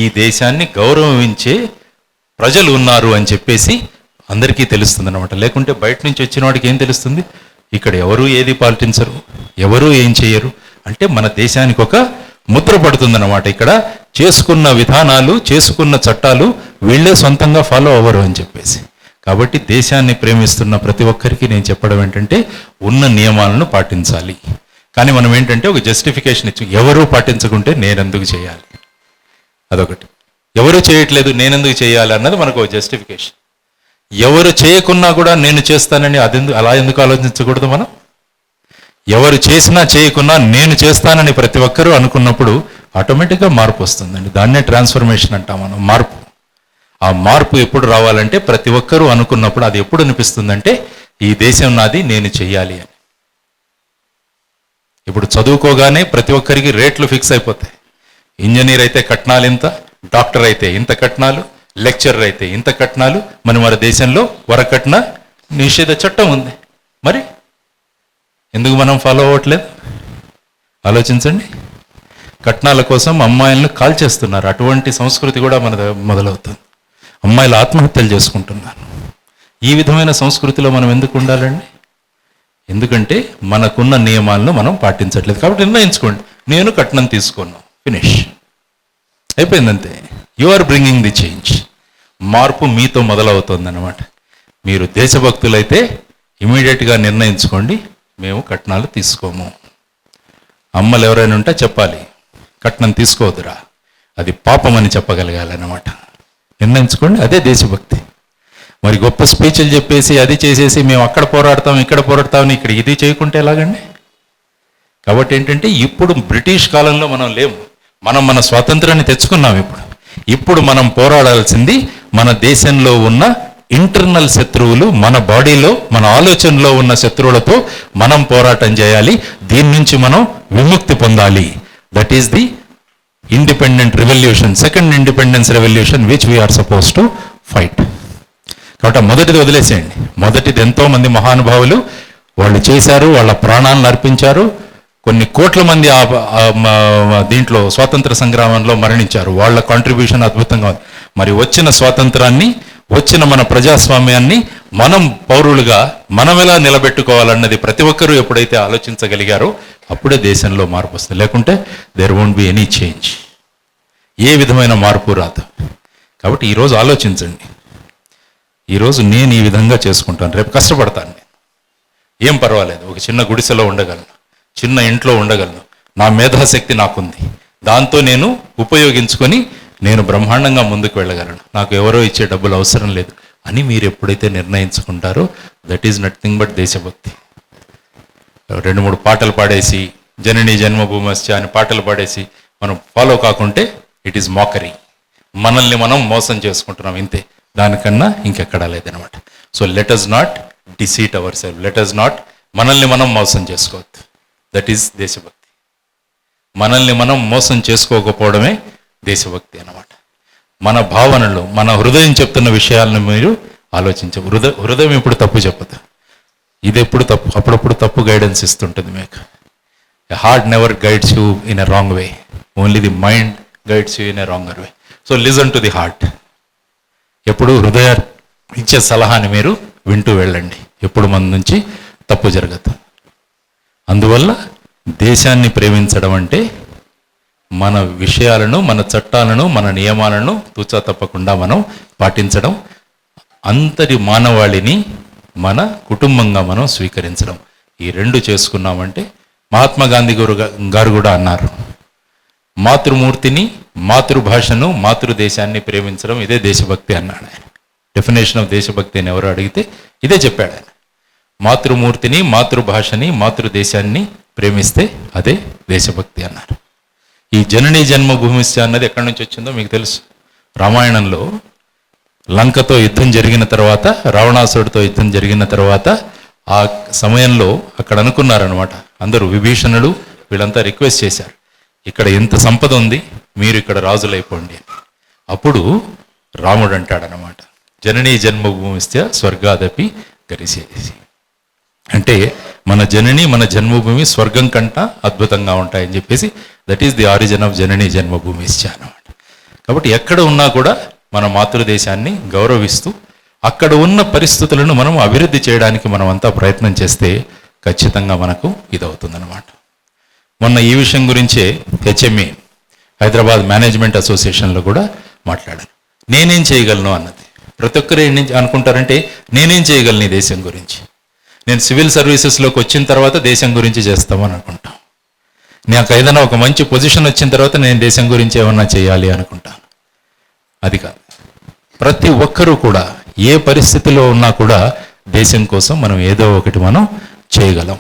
ఈ దేశాన్ని గౌరవించే ప్రజలు ఉన్నారు అని చెప్పేసి అందరికీ తెలుస్తుంది అనమాట. లేకుంటే బయట నుంచి వచ్చిన వాడికి ఏం తెలుస్తుంది? ఇక్కడ ఎవరు ఏది పాటించరు, ఎవరు ఏం చేయరు. అంటే మన దేశానికి ఒక ముద్ర పడుతుందన్నమాట. ఇక్కడ చేసుకున్న విధానాలు, చేసుకున్న చట్టాలు వీళ్ళే సొంతంగా ఫాలో అవ్వరు అని చెప్పేసి. కాబట్టి దేశాన్ని ప్రేమిస్తున్న ప్రతి ఒక్కరికి నేను చెప్పడం ఏంటంటే ఉన్న నియమాలను పాటించాలి. కానీ మనం ఏంటంటే ఒక జస్టిఫికేషన్ ఇచ్చి ఎవరు పాటించకుంటే నేనెందుకు చేయాలి, అదొకటి. ఎవరు చేయట్లేదు నేనెందుకు చేయాలి అన్నది మనకు జస్టిఫికేషన్. ఎవరు చేయకున్నా కూడా నేను చేస్తానని అలా ఎందుకు ఆలోచించకూడదు మనం? ఎవరు చేసినా చేయకున్నా నేను చేస్తానని ప్రతి ఒక్కరూ అనుకున్నప్పుడు ఆటోమేటిక్గా మార్పు వస్తుందండి. దాన్నే ట్రాన్స్ఫర్మేషన్ అంటాం మనం, మార్పు. ఆ మార్పు ఎప్పుడు రావాలంటే ప్రతి ఒక్కరూ అనుకున్నప్పుడు. అది ఎప్పుడు అనిపిస్తుందంటే ఈ దేశం నాది, నేను చెయ్యాలి అని. ఇప్పుడు చదువుకోగానే ప్రతి ఒక్కరికి రేట్లు ఫిక్స్ అయిపోతాయి. ఇంజనీర్ అయితే కట్నాలు ఇంత, డాక్టర్ అయితే ఇంత కట్నాలు, లెక్చరర్ అయితే ఇంత కట్నాలు. మన దేశంలో వరకట్న నిషేధ చట్టం ఉంది. మరి ఎందుకు మనం ఫాలో అవ్వట్లేదు? ఆలోచించండి. కట్నాల కోసం అమ్మాయిలను కాల్చేస్తున్నారు. అటువంటి సంస్కృతి కూడా మన మొదలవుతుంది. అమ్మాయిలు ఆత్మహత్యలు చేసుకుంటున్నారు. ఈ విధమైన సంస్కృతిలో మనం ఎందుకు ఉండాలండి? ఎందుకంటే మనకున్న నియమాలను మనం పాటించట్లేదు. కాబట్టి నిర్ణయించుకోండి, నేను కట్నం తీసుకోను, ఫినిష్, అయిపోయింది, అంతే. You are bringing the change. మార్పు మీతో మొదలవుతుంది అన్నమాట. మీరు దేశభక్తులైతే ఇమీడియట్గా నిర్ణయించుకోండి, మేము కట్నాలు తీసుకోము. అమ్మలు ఎవరైనా ఉంటే చెప్పాలి, కట్నం తీసుకోవద్దురా, అది పాపం అని చెప్పగలగాలన్నమాట. నిర్ణయించుకోండి, అదే దేశభక్తి. మరి గొప్ప స్పీచ్లు చెప్పేసి అది చేసేసి మేము అక్కడ పోరాడతాం ఇక్కడ పోరాడతామని ఇక్కడ ఇది చేయకుంటే ఎలాగండి? కాబట్టి ఏంటంటే ఇప్పుడు బ్రిటిష్ కాలంలో మనం లేము. మనం మన స్వాతంత్రాన్ని తెచ్చుకున్నాం. ఇప్పుడు మనం పోరాడాల్సింది మన దేశంలో ఉన్న ఇంటర్నల్ శత్రువులు, మన బాడీలో మన ఆలోచనలో ఉన్న శత్రువులతో మనం పోరాటం చేయాలి. దీని నుంచి మనం విముక్తి పొందాలి. That is the independent revolution, second independence revolution which we are suppose to fight. కాబట్టి మొదటిది వదిలేసేయండి. మొదటిది ఎంతో మంది మహానుభావులు వాళ్ళు చేశారు, వాళ్ళ ప్రాణాలను అర్పించారు. కొన్ని కోట్ల మంది దీంట్లో స్వాతంత్ర సంగ్రామంలో మరణించారు. వాళ్ళ కాంట్రిబ్యూషన్ అద్భుతంగా ఉంది. మరి వచ్చిన స్వాతంత్రాన్ని, వచ్చిన మన ప్రజాస్వామ్యాన్ని మనం పౌరులుగా మనం ఎలా నిలబెట్టుకోవాలన్నది ప్రతి ఒక్కరూ ఎప్పుడైతే ఆలోచించగలిగారో అప్పుడే దేశంలో మార్పు వస్తుంది. లేకుంటే there won't be any change. ఏ విధమైన మార్పు రాదు. కాబట్టి ఈరోజు ఆలోచించండి. ఈరోజు నేను ఈ విధంగా చేసుకుంటాను, రేపు కష్టపడతాను, ఏం పర్వాలేదు, ఒక చిన్న గుడిసెలో ఉండగలను, చిన్న ఇంట్లో ఉండగలను, నా మేధాశక్తి నాకుంది, దాంతో నేను ఉపయోగించుకొని నేను బ్రహ్మాండంగా ముందుకు వెళ్ళగలను, నాకు ఎవరో ఇచ్చే డబ్బులు అవసరం లేదు అని మీరు ఎప్పుడైతే నిర్ణయించుకుంటారో దట్ ఈజ్ నథింగ్ బట్ దేశభక్తి. 2-3 పాటలు పాడేసి జనని జన్మభూమశ్చ అని పాటలు పాడేసి మనం ఫాలో కాకుంటే ఇట్ ఈస్ మాకరీ. మనల్ని మనం మోసం చేసుకుంటున్నాం, ఇంతే, దానికన్నా ఇంకెక్కడా లేదనమాట. So let us not deceit our self, let us not మనల్ని మనం మోసం చేసుకోవద్దు. దట్ ఈస్ దేశభక్తి. మనల్ని మనం మోసం చేసుకోకపోవడమే దేశభక్తి అన్నమాట. మన భావనలు, మన హృదయం చెప్తున్న విషయాలను మీరు ఆలోచించవు. హృదయం ఇప్పుడు తప్పు చెప్పదు, ఇది ఎప్పుడు తప్పు, అప్పుడప్పుడు తప్పు గైడెన్స్ ఇస్తుంటుంది మీకు. ఎ heart never guides you in a wrong way, only the mind guides you in a రాంగర్ way. So listen to the heart. ఎప్పుడు హృదయ ఇచ్చే సలహాని మీరు వింటూ వెళ్ళండి, ఎప్పుడు మన నుంచి తప్పు జరగదు. అందువల్ల దేశాన్ని ప్రేమించడం అంటే మన విషయాలను, మన చట్టాలను, మన నియమాలను తూచా తప్పకుండా మనం పాటించడం, అంతటి మానవాళిని మన కుటుంబంగా మనం స్వీకరించడం. ఈ 2 చేసుకున్నామంటే మహాత్మా గాంధీ గారు కూడా అన్నారు, మాతృమూర్తిని, మాతృభాషను, మాతృదేశాన్ని ప్రేమించడం ఇదే దేశభక్తి అన్నాడు ఆయన. డెఫినేషన్ ఆఫ్ దేశభక్తి అని ఎవరు అడిగితే ఇదే చెప్పాడు ఆయన. మాతృమూర్తిని, మాతృభాషని, మాతృదేశాన్ని ప్రేమిస్తే అదే దేశభక్తి అన్నారు. ఈ జననీ జన్మభూమిశ్చ అన్నది ఎక్కడి నుంచి వచ్చిందో మీకు తెలుసు. రామాయణంలో లంకతో యుద్ధం జరిగిన తర్వాత, రావణాసుడితో యుద్ధం జరిగిన తర్వాత ఆ సమయంలో అక్కడ అనుకున్నారనమాట అందరూ, విభీషణుడు వీళ్ళంతా రిక్వెస్ట్ చేశారు, ఇక్కడ ఎంత సంపద ఉంది, మీరు ఇక్కడ రాజులైపోండి. అప్పుడు రాముడు అంటాడనమాట, జననీ జన్మభూమిశ్చ స్వర్గాదపి గరిసేసి. అంటే మన జనని, మన జన్మభూమి స్వర్గం కంట అద్భుతంగా ఉంటాయని చెప్పేసి that is the origin of జననీ జన్మభూమిశ్చ అనమాట. కాబట్టి ఎక్కడ ఉన్నా కూడా మన మాతృదేశాన్ని గౌరవిస్తూ అక్కడ ఉన్న పరిస్థితులను మనం అభివృద్ధి చేయడానికి మనం అంతా ప్రయత్నం చేస్తే ఖచ్చితంగా మనకు ఇదవుతుందన్నమాట. మొన్న ఈ విషయం గురించే హెచ్ఎంఏ హైదరాబాద్ మేనేజ్మెంట్ అసోసియేషన్లో కూడా మాట్లాడాను. నేనేం చేయగలను అన్నది. ప్రతి ఒక్కరు ఏం అనుకుంటారంటే నేనేం చేయగలను ఈ దేశం గురించి, నేను సివిల్ సర్వీసెస్లోకి వచ్చిన తర్వాత దేశం గురించి చేస్తామని అనుకుంటాం. నాకు ఏదైనా ఒక మంచి పొజిషన్ వచ్చిన తర్వాత నేను దేశం గురించి ఏమన్నా చేయాలి అనుకుంటాను. అది కాదు. ప్రతి ఒక్కరూ కూడా ఏ పరిస్థితిలో ఉన్నా కూడా దేశం కోసం మనం ఏదో ఒకటి మనం చేయగలం.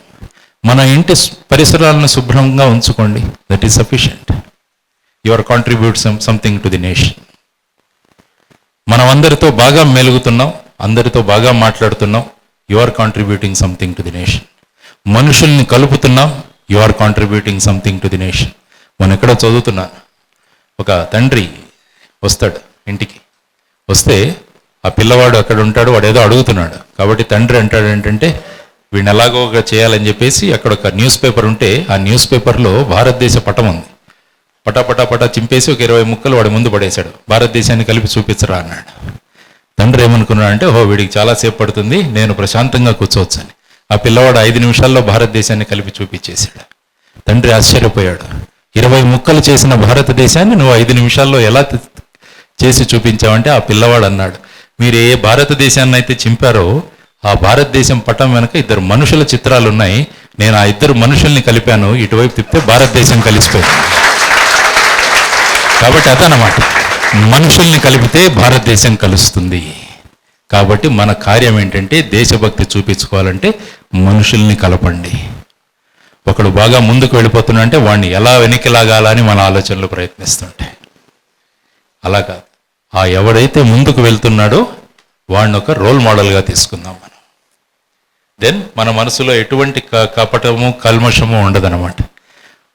మన ఇంటి పరిసరాలను శుభ్రంగా ఉంచుకోండి, that is sufficient. Your contribute something to the nation. మనం అందరితో బాగా మెలుగుతున్నాం, అందరితో బాగా మాట్లాడుతున్నాం, you are contributing something to the nation. మనుషుల్ని కలుపుతున్నాం, you are contributing something to the nation. మనం ఎక్కడో చదువుతున్నాను, ఒక తండ్రి వస్తాడు ఇంటికి, వస్తే ఆ పిల్లవాడు అక్కడ ఉంటాడు, వాడు ఏదో అడుగుతున్నాడు. కాబట్టి తండ్రి అంటాడు ఏంటంటే, వీడిని ఎలాగోగా చేయాలని చెప్పేసి అక్కడ ఒక న్యూస్ పేపర్ ఉంటే ఆ న్యూస్ పేపర్లో భారతదేశ పటం ఉంది. పటా చింపేసి ఒక 20 ముక్కలు వాడి ముందు పడేశాడు. భారతదేశాన్ని కలిపి చూపించరా అన్నాడు. తండ్రి ఏమనుకున్నాడంటే, ఓహో వీడికి చాలాసేపు పడుతుంది, నేను ప్రశాంతంగా కూర్చోవచ్చని. ఆ పిల్లవాడు 5 నిమిషాల్లో భారతదేశాన్ని కలిపి చూపించేశాడు. తండ్రి ఆశ్చర్యపోయాడు. 20 ముక్కలు చేసిన భారతదేశాన్ని నువ్వు 5 నిమిషాల్లో ఎలా చేసి చూపించావంటే ఆ పిల్లవాడు అన్నాడు, మీరు ఏ భారతదేశాన్ని అయితే చింపారో ఆ భారతదేశం పటం వెనక 2 మనుషుల చిత్రాలు ఉన్నాయి. నేను ఆ 2 మనుషుల్ని కలిపాను, ఇటువైపు తిప్పితే భారతదేశం కలిసిపోయింది. కాబట్టి అదనమాట, మనుషుల్ని కలిపితే భారతదేశం కలుస్తుంది. కాబట్టి మన కార్యం ఏంటంటే దేశభక్తి చూపించుకోవాలంటే మనుషుల్ని కలపండి. ఒకడు బాగా ముందుకు వెళ్ళిపోతున్నా అంటే వాడిని ఎలా వెనక్కి లాగాలని మన ఆలోచనలు ప్రయత్నిస్తుంటాయి. అలా కాదు, ఆ ఎవడైతే ముందుకు వెళ్తున్నాడో వాడిని ఒక రోల్ మోడల్గా తీసుకుందాం మనం. దెన్ మన మనసులో ఎటువంటి కపటము కల్మషము ఉండదన్నమాట.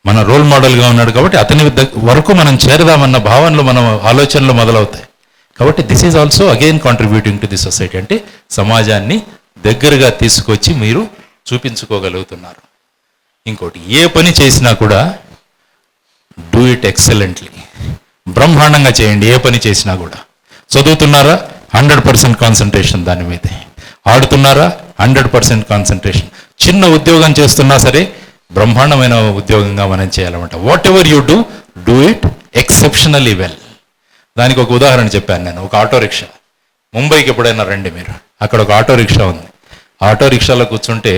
మన రోల్ మోడల్గా ఉన్నాడు కాబట్టి అతని వరకు మనం చేరదామన్న భావనలు మన ఆలోచనలు మొదలవుతాయి. కాబట్టి this is also again contributing to the society. అంటే సమాజాన్ని దగ్గరగా తీసుకొచ్చి మీరు చూపించుకోగలుగుతున్నారు. ఇంకోటి, ఏ పని చేసినా కూడా డూ ఇట్ ఎక్సలెంట్లీ, బ్రహ్మాండంగా చేయండి. ఏ పని చేసినా కూడా చదువుతున్నారా 100% కాన్సన్ట్రేషన్ దాని మీదే, ఆడుతున్నారా 100% కాన్సన్ట్రేషన్, చిన్న ఉద్యోగం చేస్తున్నా సరే బ్రహ్మాండమైన ఉద్యోగంగా మనం చేయాలన్నమాట. What ever you do it exceptionally well. దానికి ఒక ఉదాహరణ చెప్పాను నేను. ఒక ఆటో రిక్షా, ముంబైకి ఎప్పుడైనా రండి మీరు, అక్కడ ఒక ఆటో రిక్షా ఉంది. ఆటో రిక్షాలో కూర్చుంటే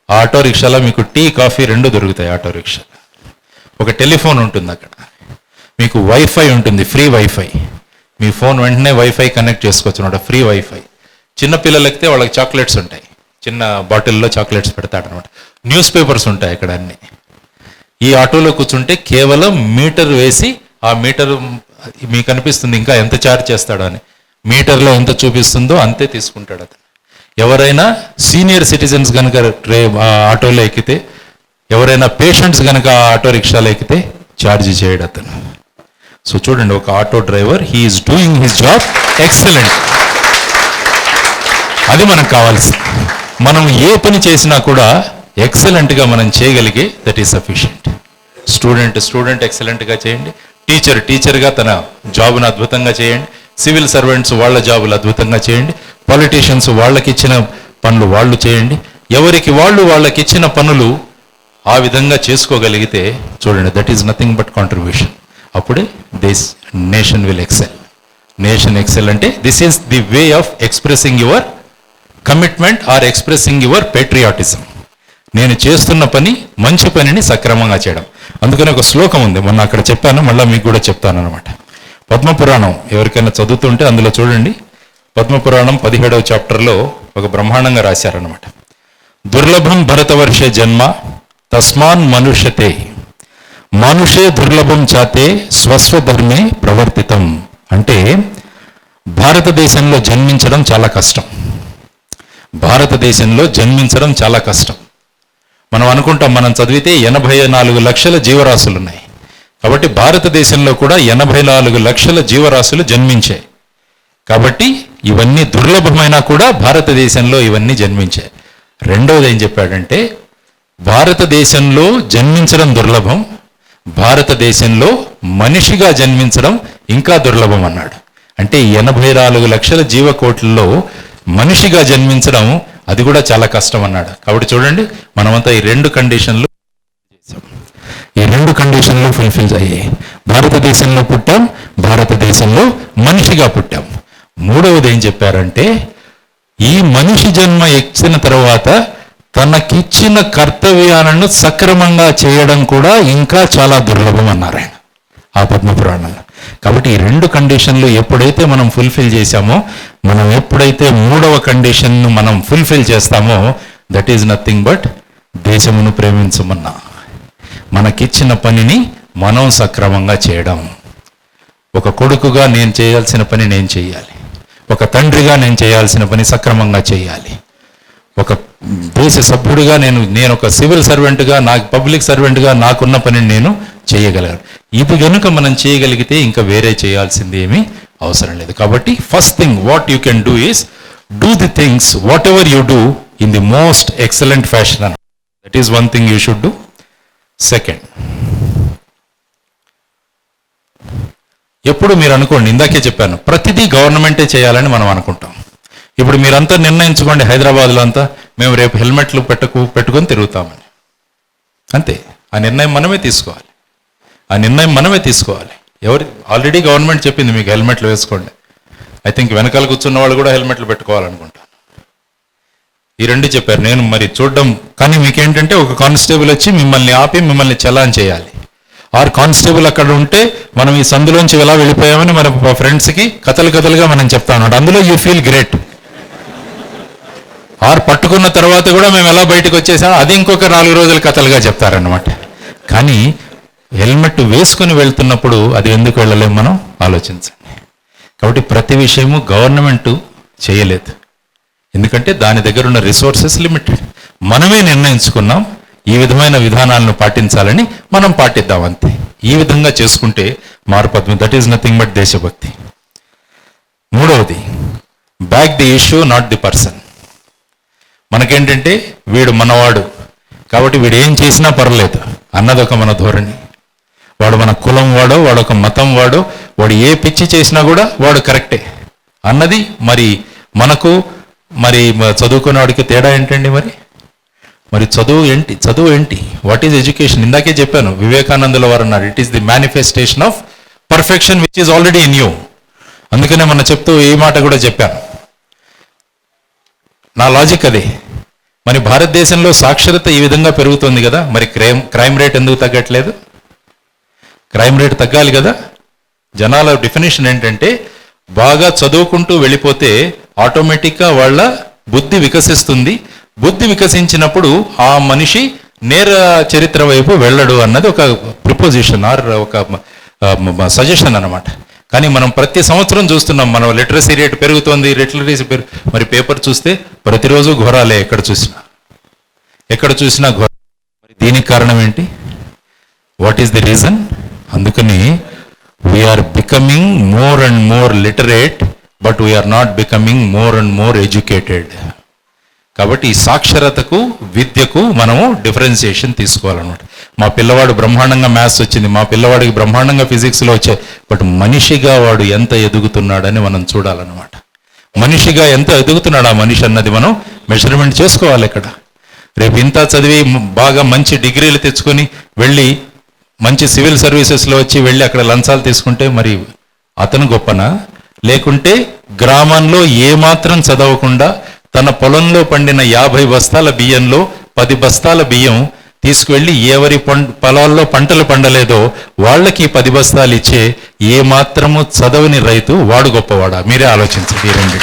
ఆ ఆటో రిక్షాలో మీకు టీ కాఫీ 2 దొరుకుతాయి. ఆటో రిక్షా ఒక టెలిఫోన్ ఉంటుంది, అక్కడ మీకు వైఫై ఉంటుంది, ఫ్రీ వైఫై. మీ ఫోన్ వెంటనే వైఫై కనెక్ట్ చేసుకోవచ్చు అనమాట, ఫ్రీ వైఫై. చిన్నపిల్లలు ఎక్కితే వాళ్ళకి చాక్లెట్స్ ఉంటాయి, చిన్న బాటిల్లో చాక్లెట్స్ పెడతాడు అనమాట. న్యూస్ పేపర్స్ ఉంటాయి అక్కడ అన్ని. ఈ ఆటోలో కూర్చుంటే కేవలం మీటర్ వేసి, ఆ మీటర్ మీకు అనిపిస్తుంది ఇంకా ఎంత ఛార్జ్ చేస్తాడో అని, మీటర్లో ఎంత చూపిస్తుందో అంతే తీసుకుంటాడు అతను. ఎవరైనా సీనియర్ సిటిజన్స్ కనుక ఆటోలో ఎక్కితే, ఎవరైనా పేషెంట్స్ కనుక ఆటో రిక్షాలో ఎక్కితే ఛార్జ్ చేయడు అతను. సో చూడండి, ఒక auto driver he is doing his job excellent. అది మనకు కావాల్సింది. మనం ఏ పని చేసినా కూడా ఎక్సలెంట్గా మనం చేయగలిగే దట్ ఈస్ సఫిషియంట్. స్టూడెంట్ ఎక్సలెంట్గా చేయండి, టీచర్గా తన జాబును అద్భుతంగా చేయండి, సివిల్ సర్వెంట్స్ వాళ్ళ జాబులు అద్భుతంగా చేయండి, పొలిటీషియన్స్ వాళ్ళకి ఇచ్చిన పనులు వాళ్ళు చేయండి. ఎవరికి వాళ్ళకి ఇచ్చిన పనులు ఆ విధంగా చేసుకోగలిగితే చూడండి, that is nothing but contribution. అప్పుడే this nation will excel. Nation excel అంటే this is the way of expressing your commitment or expressing your patriotism. నేను చేస్తున్న పని మంచి పనిని సక్రమంగా చేయడం. అందుకని ఒక శ్లోకం ఉంది, మొన్న అక్కడ చెప్పాను, మళ్ళీ మీకు కూడా చెప్తాను అనమాట. పద్మపురాణం ఎవరికైనా చదువుతుంటే అందులో చూడండి, పద్మపురాణం 17వ చాప్టర్లో ఒక బ్రహ్మాండంగా రాశారనమాట. దుర్లభం భరతవర్షే జన్మ తస్మాన్ మనుష్యతే, మనుషే దుర్లభం చాతే స్వస్వధర్మే ప్రవర్తితం. అంటే భారతదేశంలో జన్మించడం చాలా కష్టం. భారతదేశంలో జన్మించడం చాలా కష్టం. మనం అనుకుంటాం, మనం చదివితే 84 లక్షల జీవరాశులు ఉన్నాయి. కాబట్టి భారతదేశంలో కూడా 84 లక్షల జీవరాశులు జన్మించాయి. కాబట్టి ఇవన్నీ దుర్లభమైనా కూడా భారతదేశంలో ఇవన్నీ జన్మించాయి. రెండవది ఏం చెప్పాడంటే, భారతదేశంలో జన్మించడం దుర్లభం, భారతదేశంలో మనిషిగా జన్మించడం ఇంకా దుర్లభం అన్నాడు. అంటే 84 లక్షల జీవకోట్లలో మనిషిగా జన్మించడం అది కూడా చాలా కష్టం అన్నాడు. కాబట్టి చూడండి, మనమంతా ఈ 2 కండిషన్లు చేసాం. ఈ 2 కండిషన్లు ఫుల్ఫిల్ అయ్యాయి. భారతదేశంలో పుట్టాం, భారతదేశంలో మనిషిగా పుట్టాం. మూడవది ఏం చెప్పారంటే, ఈ మనిషి జన్మ ఎక్కిన తర్వాత తనకిచ్చిన కర్తవ్యాలను సక్రమంగా చేయడం కూడా ఇంకా చాలా దుర్లభం అన్నారు ఆయన ఆ పద్మపురాణంలో. కాబట్టి ఈ 2 కండిషన్లు ఎప్పుడైతే మనం ఫుల్ఫిల్ చేశామో, మనం ఎప్పుడైతే 3వ కండిషన్ను మనం ఫుల్ఫిల్ చేస్తామో, దట్ ఈజ్ నథింగ్ బట్ దేశమును ప్రేమించమన్నా. మనకిచ్చిన పనిని మనం సక్రమంగా చేయడం. ఒక కొడుకుగా నేను చేయాల్సిన పని నేను చేయాలి, ఒక తండ్రిగా నేను చేయాల్సిన పని సక్రమంగా చేయాలి, ఒక దేశ సభ్యుడిగా నేను ఒక సివిల్ సర్వెంట్గా, నాకు పబ్లిక్ సర్వెంట్గా నాకున్న పనిని నేను చేయగలను. ఇది కనుక మనం చేయగలిగితే ఇంకా వేరే చేయాల్సింది ఏమీ అవసరం లేదు. కాబట్టి first thing what you can do is do the things whatever you do in the most excellent fashion అని. That is one thing you should do. Second, ఎప్పుడు మీరు అనుకోండి, ఇందాకే చెప్పాను, ప్రతిదీ గవర్నమెంటే చేయాలని మనం అనుకుంటాం. ఇప్పుడు మీరంతా నిర్ణయించుకోండి, హైదరాబాద్లో అంతా మేము రేపు హెల్మెట్లు పెట్టుకొని తిరుగుతామని. అంతే, ఆ నిర్ణయం మనమే తీసుకోవాలి. ఆ నిర్ణయం మనమే తీసుకోవాలి. ఆల్రెడీ గవర్నమెంట్ చెప్పింది మీకు హెల్మెట్లు వేసుకోండి. ఐ థింక్ వెనకాల కూర్చున్న వాళ్ళు కూడా హెల్మెట్లు పెట్టుకోవాలనుకుంటాను. ఈ రెండు చెప్పారు. నేను మరి చూడడం, కానీ మీకేంటంటే ఒక కానిస్టేబుల్ వచ్చి మిమ్మల్ని ఆపి మిమ్మల్ని చలాన్ చేయాలి. ఆర్ కానిస్టేబుల్ అక్కడ ఉంటే మనం ఈ సందులోంచి ఎలా వెళ్ళిపోయామని మన ఫ్రెండ్స్కి కథలుగా మనం చెప్తాం అన్నమాట. అందులో యూ ఫీల్ గ్రేట్. ఆర్ పట్టుకున్న తర్వాత కూడా మేము ఎలా బయటకు వచ్చేసామో అది ఇంకొక 4 రోజుల కథలుగా చెప్తారన్నమాట. కానీ హెల్మెట్ వేసుకుని వెళ్తున్నప్పుడు అది ఎందుకు వెళ్ళలేము మనం ఆలోచించండి. కాబట్టి ప్రతి విషయము గవర్నమెంట్ చేయలేదు, ఎందుకంటే దాని దగ్గర ఉన్న రిసోర్సెస్ లిమిటెడ్. మనమే నిర్ణయించుకున్నాం ఈ విధమైన విధానాలను పాటించాలని, మనం పాటిద్దాం అంతే. ఈ విధంగా చేసుకుంటే మార్పు. దట్ ఈస్ నథింగ్ బట్ దేశభక్తి. మూడవది, back the issue not the person. మనకేంటంటే వీడు మనవాడు కాబట్టి వీడు ఏం చేసినా పర్లేదు అన్నదొక మన ధోరణి. వాడు మన కులం వాడో, వాడు ఒక మతం వాడో, వాడు ఏ పిచ్చి చేసినా కూడా వాడు కరెక్టే అన్నది. మరి మనకు మరి చదువుకున్న వాడికి తేడా ఏంటండి? మరి చదువు ఏంటి? What is education? ఇందాకే చెప్పాను, వివేకానందుల వారు అన్నారు, it is the manifestation of perfection which is already in you. అందుకనే మనం చెప్తూ ఈ మాట కూడా చెప్పాను. నా లాజిక్ అదే. మరి భారతదేశంలో సాక్షరత ఈ విధంగా పెరుగుతుంది కదా, మరి క్రైమ్ రేట్ ఎందుకు తగ్గట్లేదు? క్రైమ్ రేట్ తగ్గాలి కదా. జనాల డెఫినేషన్ ఏంటంటే, బాగా చదువుకుంటూ వెళ్ళిపోతే ఆటోమేటిక్గా వాళ్ళ బుద్ధి వికసిస్తుంది. బుద్ధి వికసించినప్పుడు ఆ మనిషి నేర చరిత్ర వైపు వెళ్ళడు అన్నది ఒక ప్రిపోజిషన్ ఆర్ ఒక సజెషన్ అన్నమాట. కానీ మనం ప్రతి సంవత్సరం చూస్తున్నాం, మనం లిటరసీ రేట్ పెరుగుతోంది, మరి పేపర్ చూస్తే ప్రతిరోజు ఘోరాలే. ఎక్కడ చూసినా ఘోర. మరి దీనికి కారణం ఏంటి? What is the reason? అందుకని we are becoming more and more literate, but we are not becoming more and more educated. కాబట్టి ఈ సాక్షరతకు, విద్యకు మనము డిఫరెన్సియేషన్ తీసుకోవాలన్నమాట. మా పిల్లవాడు బ్రహ్మాండంగా మ్యాథ్స్ వచ్చింది, మా పిల్లవాడికి బ్రహ్మాండంగా ఫిజిక్స్లో వచ్చాయి, బట్ మనిషిగా వాడు ఎంత ఎదుగుతున్నాడని మనం చూడాలన్నమాట. మనిషిగా ఎంత ఎదుగుతున్నాడు ఆ మనిషి అన్నది మనం మెజర్మెంట్ చేసుకోవాలి. ఇక్కడ రేపు ఇంత చదివి బాగా మంచి డిగ్రీలు తెచ్చుకొని వెళ్ళి మంచి సివిల్ సర్వీసెస్లో వచ్చి వెళ్ళి అక్కడ లంచాలు తీసుకుంటే మరి అతను గొప్పనా? లేకుంటే గ్రామంలో ఏమాత్రం చదవకుండా తన పొలంలో పండిన 50 బస్తాల బియ్యంలో 10 బస్తాల బియ్యం తీసుకువెళ్ళి ఎవరి పొలాల్లో పంటలు పండలేదో వాళ్ళకి 10 బస్తాలు ఇచ్చే ఏ మాత్రము చదవని రైతు వాడు గొప్పవాడా? మీరే ఆలోచించండి.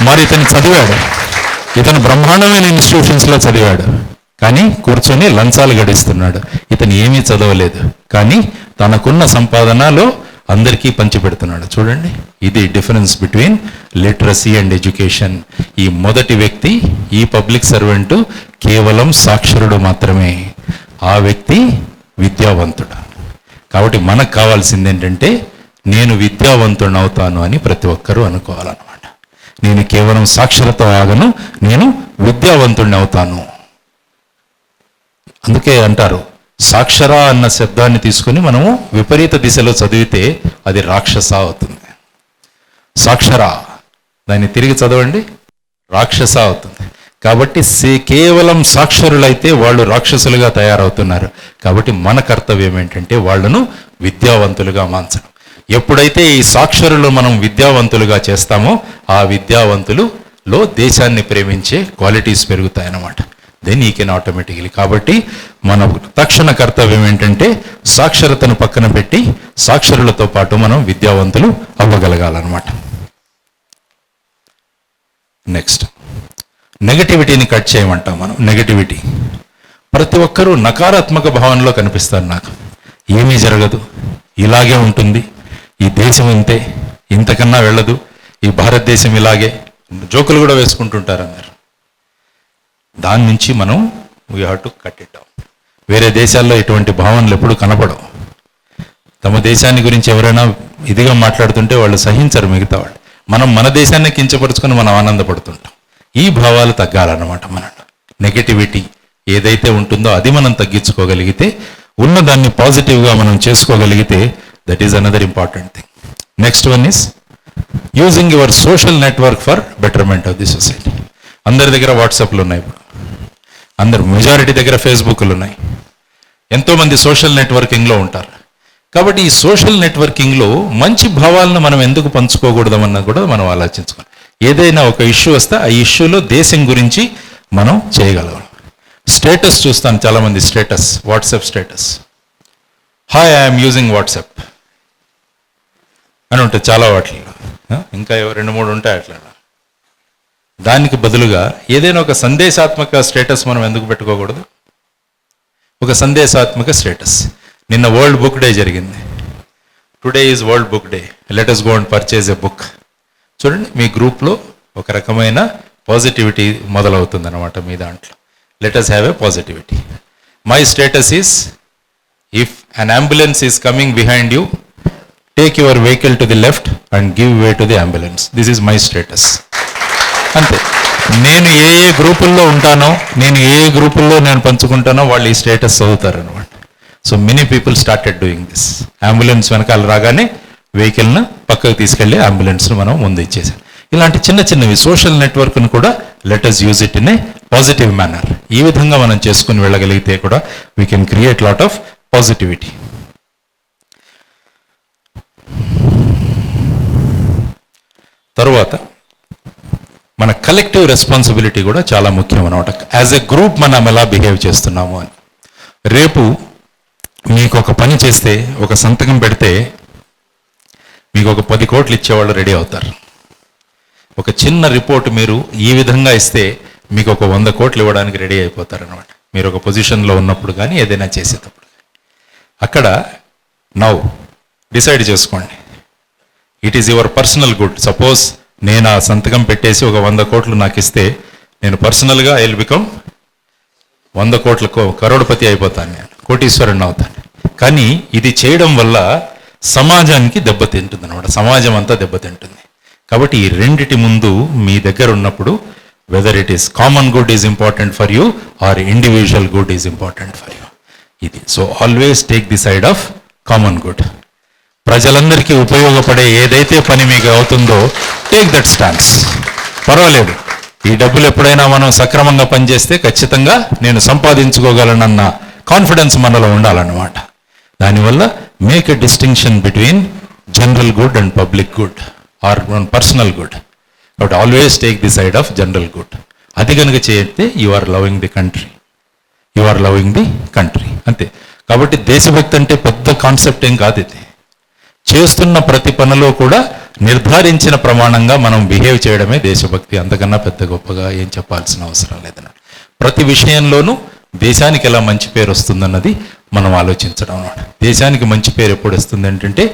మరి ఇతను చదివాడు, ఇతను బ్రహ్మాండమైన ఇన్స్టిట్యూషన్స్లో చదివాడు, కానీ కూర్చొని లంచాలు గడిస్తున్నాడు. ఇతను ఏమీ చదవలేదు, కానీ తనకున్న సంపాదనలో అందరికీ పంచిపెడుతున్నాడు. చూడండి, ఇది difference between literacy and education. ఈ మొదటి వ్యక్తి, ఈ పబ్లిక్ సర్వెంటు కేవలం సాక్షరుడు మాత్రమే, ఆ వ్యక్తి విద్యావంతుడు. కాబట్టి మనకు కావాల్సింది ఏంటంటే, నేను విద్యావంతుడు అవుతాను అని ప్రతి ఒక్కరూ అనుకోవాలన్నమాట. నేను కేవలం సాక్షరత ఆగను, నేను విద్యావంతుడిని అవుతాను. అందుకే అంటారు, సాక్షర అన్న శబ్దాన్ని తీసుకుని మనము విపరీత దిశలో చదివితే అది రాక్షస అవుతుంది. సాక్షర, దాన్ని తిరిగి చదవండి, రాక్షస అవుతుంది. కాబట్టి కేవలం సాక్షరులైతే వాళ్ళు రాక్షసులుగా తయారవుతున్నారు. కాబట్టి మన కర్తవ్యం ఏంటంటే వాళ్ళను విద్యావంతులుగా మార్చడం. ఎప్పుడైతే ఈ సాక్షరులు మనం విద్యావంతులుగా చేస్తామో ఆ విద్యావంతులలో దేశాన్ని ప్రేమించే క్వాలిటీస్ పెరుగుతాయన్నమాట. దెన్ ఈ కెన్ ఆటోమేటికలీ. కాబట్టి మన తక్షణ కర్తవ్యం ఏంటంటే సాక్షరతను పక్కన పెట్టి సాక్షరులతో పాటు మనం విద్యావంతులు అవ్వగలగాలన్నమాట. నెక్స్ట్, నెగటివిటీని కట్ చేయమంటాం మనం. నెగటివిటీ, ప్రతి ఒక్కరూ నకారాత్మక భావనలో కనిపిస్తారు. నాకు ఏమీ జరగదు, ఇలాగే ఉంటుంది, ఈ దేశం ఇంతే, ఇంతకన్నా వెళ్ళదు, ఈ భారతదేశం ఇలాగే, జోకులు కూడా వేసుకుంటుంటారు అందరు. దాని నుంచి మనం we have to cut it down. వేరే దేశాల్లో ఇటువంటి భావనలు ఎప్పుడు కనపడవు. తమ దేశాన్ని గురించి ఎవరైనా ఇదిగా మాట్లాడుతుంటే వాళ్ళు సహించరు మిగతా వాళ్ళు. మనం మన దేశాన్ని కించపరుచుకొని మనం ఆనందపడుతుంటాం. ఈ భావాలు తగ్గాలన్నమాట మనం. నెగటివిటీ ఏదైతే ఉంటుందో అది మనం తగ్గించుకోగలిగితే, ఉన్నదాన్ని పాజిటివ్గా మనం చేసుకోగలిగితే, that is another important thing. Next one is using your social network for betterment of the society. అందరి దగ్గర వాట్సాప్లు ఉన్నాయి ఇప్పుడు, అందరు మెజారిటీ దగ్గర ఫేస్బుక్లు ఉన్నాయి, ఎంతోమంది సోషల్ నెట్వర్కింగ్లో ఉంటారు. కాబట్టి ఈ సోషల్ నెట్వర్కింగ్లో మంచి భావాలను మనం ఎందుకు పంచుకోకూడదన్నది కూడా మనం ఆలోచించుకోవాలి. ఏదైనా ఒక ఇష్యూ వస్తే ఆ ఇష్యూలో దేశం గురించి మనం చేయగలం. స్టేటస్ చూస్తాను, చాలామంది status, WhatsApp status, hi I'm using WhatsApp అని ఉంటుంది చాలా వాటిల్లో. ఇంకా 2-3 ఉంటాయి అట్లా. దానికి బదులుగా ఏదైనా ఒక సందేశాత్మక స్టేటస్ మనం ఎందుకు పెట్టుకోకూడదు? ఒక సందేశాత్మక స్టేటస్. నిన్న వరల్డ్ బుక్ డే జరిగింది. Today is world book day, let us go and purchase a book. చూడండి, మీ గ్రూప్లో ఒక రకమైన పాజిటివిటీ మొదలవుతుంది అనమాట. మీ దాంట్లో let us have a positivity. My status is, if an ambulance is coming behind you, take your vehicle to the left and give way to the ambulance. This is my status. అంతే. నేను ఏ గ్రూపుల్లో ఉంటానో, నేను ఏ గ్రూపుల్లో నేను పంచుకుంటానో వాళ్ళు ఈ స్టేటస్ చదువుతారనమాట. So many people started doing this. Ambulance వెనకాల రాగానే వెహికల్ను పక్కకు తీసుకెళ్ళి అంబులెన్స్ను మనం ముందు ఇచ్చేసాం. ఇలాంటి చిన్న చిన్నవి సోషల్ నెట్వర్క్ను కూడా let us use it in a positive manner. ఈ విధంగా మనం చేసుకుని వెళ్ళగలిగితే కూడా we can create lot of positivity. తరువాత మన కలెక్టివ్ రెస్పాన్సిబిలిటీ కూడా చాలా ముఖ్యం అన్నమాట. యాజ్ ఎ గ్రూప్ మనం ఎలా బిహేవ్ చేస్తున్నాము అని. రేపు మీకు ఒక పని చేస్తే, ఒక సంతకం పెడితే మీకు ఒక 10 కోట్లు ఇచ్చేవాళ్ళు రెడీ అవుతారు. ఒక చిన్న రిపోర్ట్ మీరు ఈ విధంగా ఇస్తే మీకు ఒక 100 కోట్లు ఇవ్వడానికి రెడీ అయిపోతారు అనమాట. మీరు ఒక పొజిషన్లో ఉన్నప్పుడు కానీ ఏదైనా చేసేటప్పుడు. అక్కడ నౌ డిసైడ్ చేసుకోండి, it is your personal good. Suppose నేను ఆ సంతకం పెట్టేసి ఒక 100 కోట్లు నాకు ఇస్తే, నేను పర్సనల్గా ఐ విల్ బికమ్ 100 కోట్ల కరోడ్పతి అయిపోతాను, నేను కోటీశ్వరుని అవుతాను. కానీ ఇది చేయడం వల్ల సమాజానికి దెబ్బతింటుంది అనమాట. సమాజం అంతా దెబ్బతింటుంది. కాబట్టి ఈ రెండిటి ముందు మీ దగ్గర ఉన్నప్పుడు, whether it is common good is important for you or individual good is important for you. ఇది. So always take the side of common good. ప్రజలందరికీ ఉపయోగపడే ఏదైతే పని మీకు అవుతుందో టేక్ దట్ స్టాన్స్. పర్వాలేదు, ఈ డబ్బులు ఎప్పుడైనా మనం సక్రమంగా పనిచేస్తే ఖచ్చితంగా నేను సంపాదించుకోగలనన్న కాన్ఫిడెన్స్ మనలో ఉండాలన్నమాట. దానివల్ల make a distinction between general good and public good or personal good. But always take the side of general good. అది కనుక చేస్తే you are loving the country, you are loving the country. అంతే. కాబట్టి దేశభక్తి అంటే పెద్ద కాన్సెప్ట్ ఏం కాదు. ఇది చేస్తున్న ప్రతి పనిలో కూడా నిర్ధారించిన ప్రమాణంగా మనం బిహేవ్ చేయడమే దేశభక్తి. అంతకన్నా పెద్ద గొప్పగా ఏం చెప్పాల్సిన అవసరం లేదన్నమాట. ప్రతి విషయంలోనూ దేశానికి ఎలా మంచి పేరు వస్తుందన్నది మనం ఆలోచించడం అన్నమాట. దేశానికి మంచి పేరు ఎప్పుడు వస్తుంది అంటే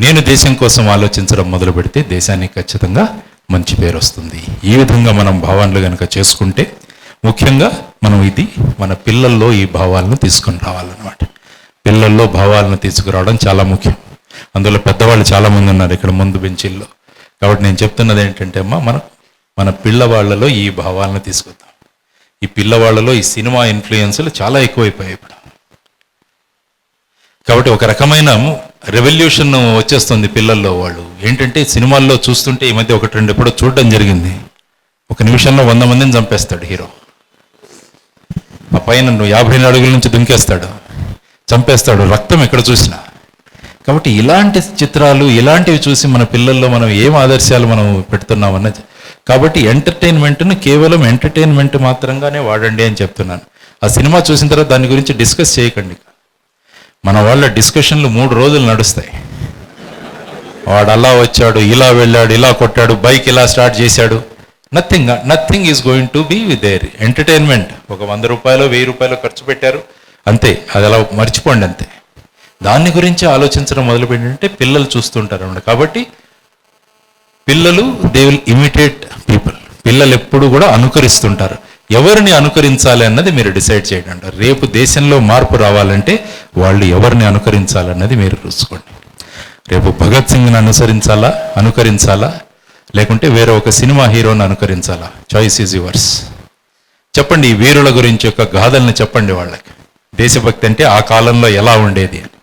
నేను దేశం కోసం ఆలోచించడం మొదలు పెడితే దేశానికి ఖచ్చితంగా మంచి పేరు వస్తుంది. ఈ విధంగా మనం భావనలు కనుక చేసుకుంటే, ముఖ్యంగా మనం మన పిల్లల్లో ఈ భావాలను తీసుకొని రావాలన్నమాట. పిల్లల్లో భావాలను తీసుకురావడం చాలా ముఖ్యం. అందులో పెద్దవాళ్ళు చాలామంది ఉన్నారు ఇక్కడ ముందు బెంచీల్లో. కాబట్టి నేను చెప్తున్నది ఏంటంటే అమ్మా, మన పిల్లవాళ్లలో ఈ భావాలను తీసుకొద్దాం. ఈ పిల్లవాళ్లలో ఈ సినిమా ఇన్ఫ్లుయెన్స్లు చాలా ఎక్కువైపోయాయి ఇప్పుడు. కాబట్టి ఒక రకమైన రెవల్యూషన్ వచ్చేస్తుంది పిల్లల్లో. వాళ్ళు ఏంటంటే సినిమాల్లో చూస్తుంటే ఈ మధ్య 1-2 ఎప్పుడో చూడడం జరిగింది. ఒక నిమిషంలో 100 మందిని చంపేస్తాడు హీరో. ఆ పైన 50 అడుగుల నుంచి దుంకేస్తాడు, చంపేస్తాడు, రక్తం ఎక్కడ చూసినా. కాబట్టి ఇలాంటి చిత్రాలు, ఇలాంటివి చూసి మన పిల్లల్లో మనం ఏం ఆదర్శాలు మనం పెడుతున్నామన్నది. కాబట్టి ఎంటర్టైన్మెంట్ను కేవలం ఎంటర్టైన్మెంట్ మాత్రంగానే వాడండి అని చెప్తున్నాను. ఆ సినిమా చూసిన తర్వాత దాని గురించి డిస్కస్ చేయకండి. మన వాళ్ళ డిస్కషన్లు 3 రోజులు నడుస్తాయి. వాడు అలా వచ్చాడు, ఇలా వెళ్ళాడు, ఇలా కొట్టాడు, బైక్ ఇలా స్టార్ట్ చేశాడు. Nothing is going to be with their entertainment. ఒక 100 రూపాయలు 1000 రూపాయలు ఖర్చు పెట్టారు అంతే, అది అలా మర్చిపోండి అంతే. దాని గురించి ఆలోచించడం మొదలుపెట్టింటే పిల్లలు చూస్తుంటారు అన్నమాట. కాబట్టి పిల్లలు దే విల్ ఇమిటేట్ పీపుల్. పిల్లలు ఎప్పుడు కూడా అనుకరిస్తుంటారు. ఎవరిని అనుకరించాలి అన్నది మీరు డిసైడ్ చేయండి అంటారు. రేపు దేశంలో మార్పు రావాలంటే వాళ్ళు ఎవరిని అనుకరించాలన్నది మీరు చూసుకోండి. రేపు భగత్ సింగ్ని అనుకరించాలా, లేకుంటే వేరే ఒక సినిమా హీరోని అనుకరించాలా? Choice is yours. చెప్పండి, ఈ వీరుల గురించి యొక్క గాథల్ని చెప్పండి వాళ్ళకి. దేశభక్తి అంటే ఆ కాలంలో ఎలా ఉండేది అని.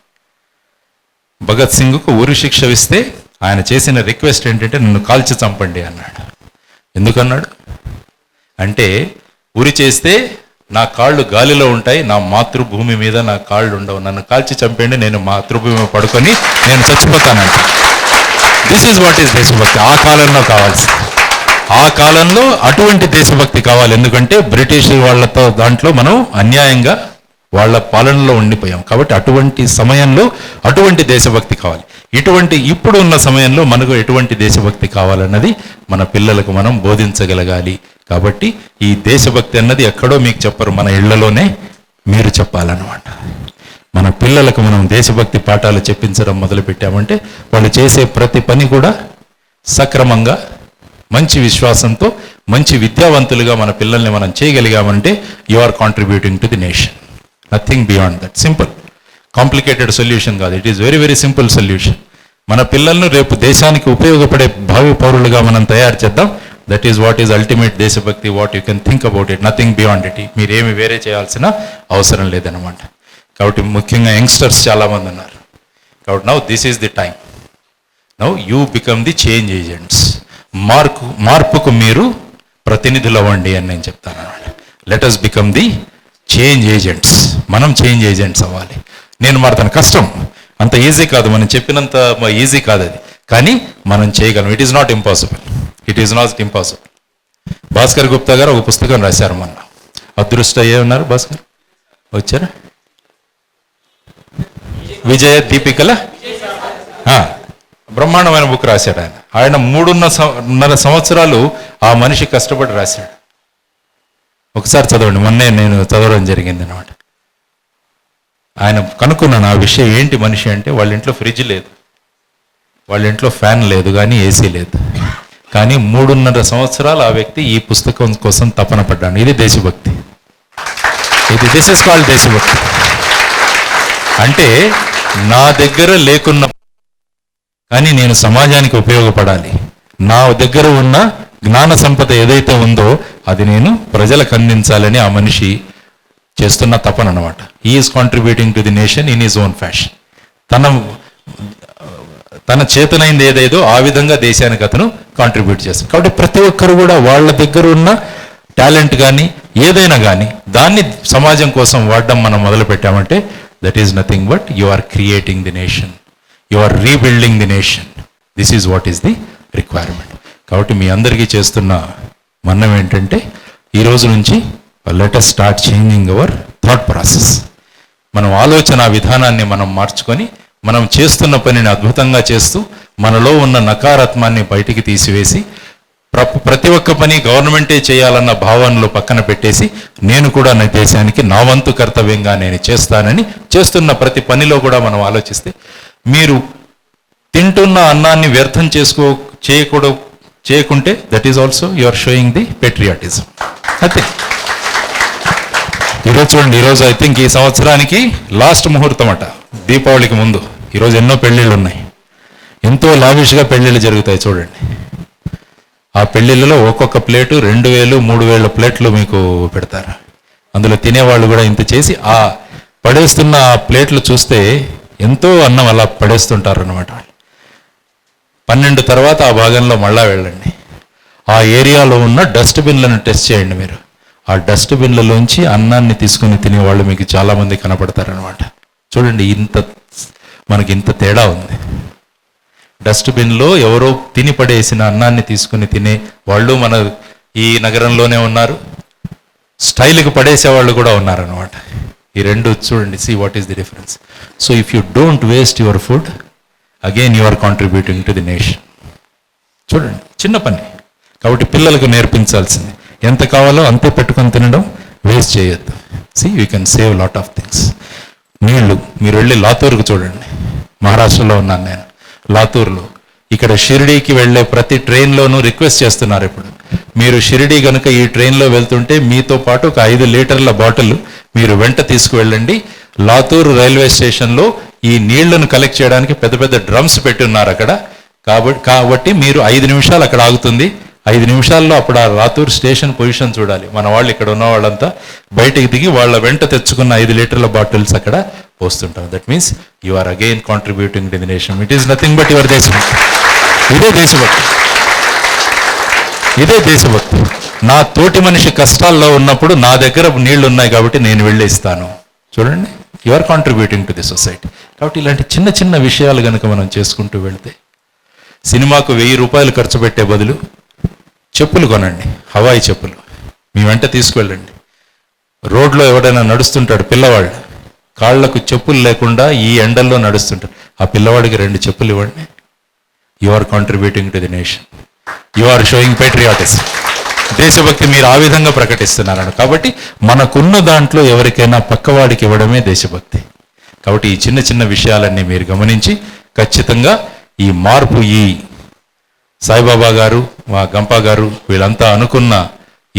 భగత్ సింగ్కు ఉరి శిక్ష ఇస్తే ఆయన చేసిన రిక్వెస్ట్ ఏంటంటే నన్ను కాల్చి చంపండి అన్నాడు. ఎందుకన్నాడు అంటే, ఉరి చేస్తే నా కాళ్ళు గాలిలో ఉంటాయి, నా మాతృభూమి మీద నా కాళ్ళు ఉండవు, నన్ను కాల్చి చంపండి, నేను మాతృభూమి పడుకొని నేను చచ్చిపోతానంట. దిస్ ఈజ్ వాట్ ఈస్ దేశభక్తి. ఆ కాలంలో కావాల్సి, ఆ కాలంలో అటువంటి దేశభక్తి కావాలి. ఎందుకంటే బ్రిటిష్ వాళ్ళతో దాంట్లో మనం అన్యాయంగా వాళ్ళ పాలనలో ఉండిపోయాం. కాబట్టి అటువంటి సమయంలో అటువంటి దేశభక్తి కావాలి. ఇప్పుడు ఉన్న సమయంలో మనకు ఎటువంటి దేశభక్తి కావాలన్నది మన పిల్లలకు మనం బోధించగలగాలి. కాబట్టి ఈ దేశభక్తి అన్నది ఎక్కడో మీకు చెప్పరు, మన ఇళ్లలోనే మీరు చెప్పాలన్నమాట. మన పిల్లలకు మనం దేశభక్తి పాఠాలు చెప్పించడం మొదలుపెట్టామంటే వాళ్ళు చేసే ప్రతి పని కూడా సక్రమంగా, మంచి విశ్వాసంతో, మంచి విద్యావంతులుగా మన పిల్లల్ని మనం చేయగలిగామంటే you are contributing to the nation. Nothing beyond that. Simple, complicated solution కాదు. It is very very simple solution. మన పిల్లలను రేపు దేశానికి ఉపయోగపడే భావి పౌరులుగా మనం తయారు చేద్దాం. That is what is ultimate దేశభక్తి. What you can think about it, nothing beyond it. మీరేమి వేరే చేయాల్సిన అవసరం లేదనమాట. కాబట్టి ముఖ్యంగా యంగ్స్టర్స్ చాలామంది ఉన్నారు. కాబట్టి now this is the time. Now you become the change agents. మార్పుకు మీరు ప్రతినిధులు అవ్వండి అని నేను చెప్తాను అనమాట. Let us become the change agents. మనం చేంజ్ ఏజెంట్స్ అవ్వాలి. నేను మారుతాను, కష్టం, అంత ఈజీ కాదు, మనం చెప్పినంత ఈజీ కాదు అది, కానీ మనం చేయగలం. It is not impossible. It is not impossible. Bhaskar Gupta గారు ఒక పుస్తకం రాశారు మొన్న. అదృష్ట ఉన్నారు భాస్కర్, వచ్చారా? విజయ దీపికల బ్రహ్మాండమైన బుక్ రాశాడు ఆయన. ఆయన 3.5 సంవత్సరాలు ఆ మనిషి కష్టపడి రాశాడు. ఒకసారి చదవండి, మొన్నే నేను చదవడం జరిగింది అనమాట. ఆయన కనుక్కున్నాను ఆ విషయం ఏంటి మనిషి అంటే, వాళ్ళ ఇంట్లో ఫ్రిడ్జ్ లేదు, వాళ్ళ ఇంట్లో ఫ్యాన్ లేదు, కానీ ఏసీ లేదు, కానీ 3.5 సంవత్సరాలు ఆ వ్యక్తి ఈ పుస్తకం కోసం తపన పడ్డాడు. ఇది దేశభక్తి. దిస్ ఇస్ కాల్డ్ దేశభక్తి. అంటే నా దగ్గర లేకున్న కానీ నేను సమాజానికి ఉపయోగపడాలి, నా దగ్గర ఉన్న జ్ఞాన సంపద ఏదైతే ఉందో అది నేను ప్రజలకు అందించాలని ఆ మనిషి చేస్తున్న తపన అనమాట. Is contributing to the nation in is own fashion. తన చేతనైంది ఏదైదో ఆ విధంగా దేశానికి అతను కాంట్రిబ్యూట్ చేస్తాడు. కాబట్టి ప్రతి ఒక్కరు కూడా వాళ్ళ దగ్గర ఉన్న టాలెంట్ కానీ ఏదైనా కానీ దాన్ని సమాజం కోసం వాడడం మనం మొదలు పెట్టామంటే that is nothing but you are creating the nation, you are rebuilding the nation. This is what is the requirement. కాబట్టి మీ అందరికీ చేస్తున్న మనం ఏంటంటే ఈ రోజు నుంచి let us start changing our thought process. మనం ఆలోచన విధానాన్ని మనం మార్చుకొని మనం చేస్తున్న పనిని అద్భుతంగా చేస్తూ మనలో ఉన్న నకారాత్మాన్ని బయటికి తీసివేసి ప్రతి ఒక్క పని గవర్నమెంటే చేయాలన్న భావనలు పక్కన పెట్టేసి నేను కూడా నా దేశానికి నా వంతు కర్తవ్యంగా నేను చేస్తానని చేస్తున్న ప్రతి పనిలో కూడా మనం ఆలోచిస్తే, మీరు తింటున్న అన్నాన్ని వ్యర్థం చేయకుంటే that is also you are showing the patriotism. అంతే. ఈరోజు చూడండి, ఈరోజు ఐ థింక్ ఈ సంవత్సరానికి లాస్ట్ ముహూర్తం అట, దీపావళికి ముందు. ఈరోజు ఎన్నో పెళ్ళిళ్ళు ఉన్నాయి, ఎంతో లావిష్గా పెళ్ళిళ్ళు జరుగుతాయి. చూడండి, ఆ పెళ్ళిళ్ళలో ఒక్కొక్క ప్లేటు 2,000, 3,000 ప్లేట్లు మీకు పెడతారు. అందులో తినేవాళ్ళు కూడా ఇంత చేసి ఆ పడేస్తున్న ఆ ప్లేట్లు చూస్తే ఎంతో అన్నం అలా పడేస్తుంటారు అన్నమాట. 12 తర్వాత ఆ భాగంలో మళ్ళా వెళ్ళండి, ఆ ఏరియాలో ఉన్న డస్ట్బిన్లను టెస్ట్ చేయండి మీరు. ఆ డస్ట్బిన్లలోంచి అన్నాన్ని తీసుకుని తినేవాళ్ళు మీకు చాలామంది కనపడతారనమాట. చూడండి, మనకి ఇంత తేడా ఉంది. డస్ట్బిన్లో ఎవరో తిని పడేసిన అన్నాన్ని తీసుకుని తినే వాళ్ళు మన ఈ నగరంలోనే ఉన్నారు, స్టైల్కి పడేసేవాళ్ళు కూడా ఉన్నారనమాట. ఈ రెండు చూడండి, see what is the difference. So if you don't waste your food, again you are contributing to the nation. చూడండి, చిన్న పని. కాబట్టి పిల్లలకు నేర్పించాల్సింది, ఎంత కావాలో అంతే పెట్టుకొని తినడం, వేస్ట్ చేయొద్దు. See you can save lot of things. నీళ్లు, మీరు వెళ్ళి లాతూర్కు చూడండి, మహారాష్ట్రలో ఉన్నాను నేను. లాతూర్లో ఇక్కడ షిరిడీకి వెళ్ళే ప్రతి ట్రైన్లోనూ రిక్వెస్ట్ చేస్తున్నారు. ఇప్పుడు మీరు షిరిడీ కనుక ఈ ట్రైన్లో వెళ్తుంటే మీతో పాటు ఒక 5 లీటర్ల బాటిల్ మీరు వెంట తీసుకువెళ్ళండి. లాతూర్ రైల్వే స్టేషన్లో ఈ నీళ్లను కలెక్ట్ చేయడానికి పెద్ద పెద్ద డ్రమ్స్ పెట్టి ఉన్నారు అక్కడ. కాబట్టి మీరు 5 నిమిషాలు అక్కడ ఆగుతుంది. 5 నిమిషాల్లో అప్పుడు ఆ లాతూర్ స్టేషన్ పొజిషన్ చూడాలి. మన వాళ్ళు ఇక్కడ ఉన్న వాళ్ళంతా బయటికి దిగి వాళ్ళ వెంట తెచ్చుకున్న 5 లీటర్ల బాటిల్స్ అక్కడ పోస్తుంటారు. That means you are again contributing to the nation. It is nothing but your దేశభక్తి. ఇదే దేశభక్తి, ఇదే దేశభక్తి. నా తోటి మనిషి కష్టాల్లో ఉన్నప్పుడు నా దగ్గర నీళ్లు ఉన్నాయి కాబట్టి నేను వెళ్ళి ఇస్తాను. చూడండి, you are contributing to the society. కాబట్టి ఇలాంటి చిన్న చిన్న విషయాలు కనుక మనం చేసుకుంటూ వెళ్తే, సినిమాకు 1000 రూపాయలు ఖర్చు పెట్టే బదులు చెప్పులు కొనండి, హవాయి చెప్పులు మీ వెంట తీసుకువెళ్ళండి. రోడ్లో ఎవడైనా నడుస్తుంటాడు పిల్లవాళ్ళు, కాళ్లకు చెప్పులు లేకుండా ఈ ఎండల్లో నడుస్తుంటాడు, ఆ పిల్లవాడికి 2 చెప్పులు ఇవ్వండి. You are contributing to the nation, you are showing patriotism. దేశభక్తి మీరు ఆ విధంగా ప్రకటిస్తున్నారని. కాబట్టి మనకున్న దాంట్లో ఎవరికైనా పక్కవాడికి ఇవ్వడమే దేశభక్తి. కాబట్టి ఈ చిన్న చిన్న విషయాలన్నీ మీరు గమనించి ఖచ్చితంగా ఈ మార్పు, ఈ సాయిబాబా గారు, మా గంపా గారు వీళ్ళంతా అనుకున్న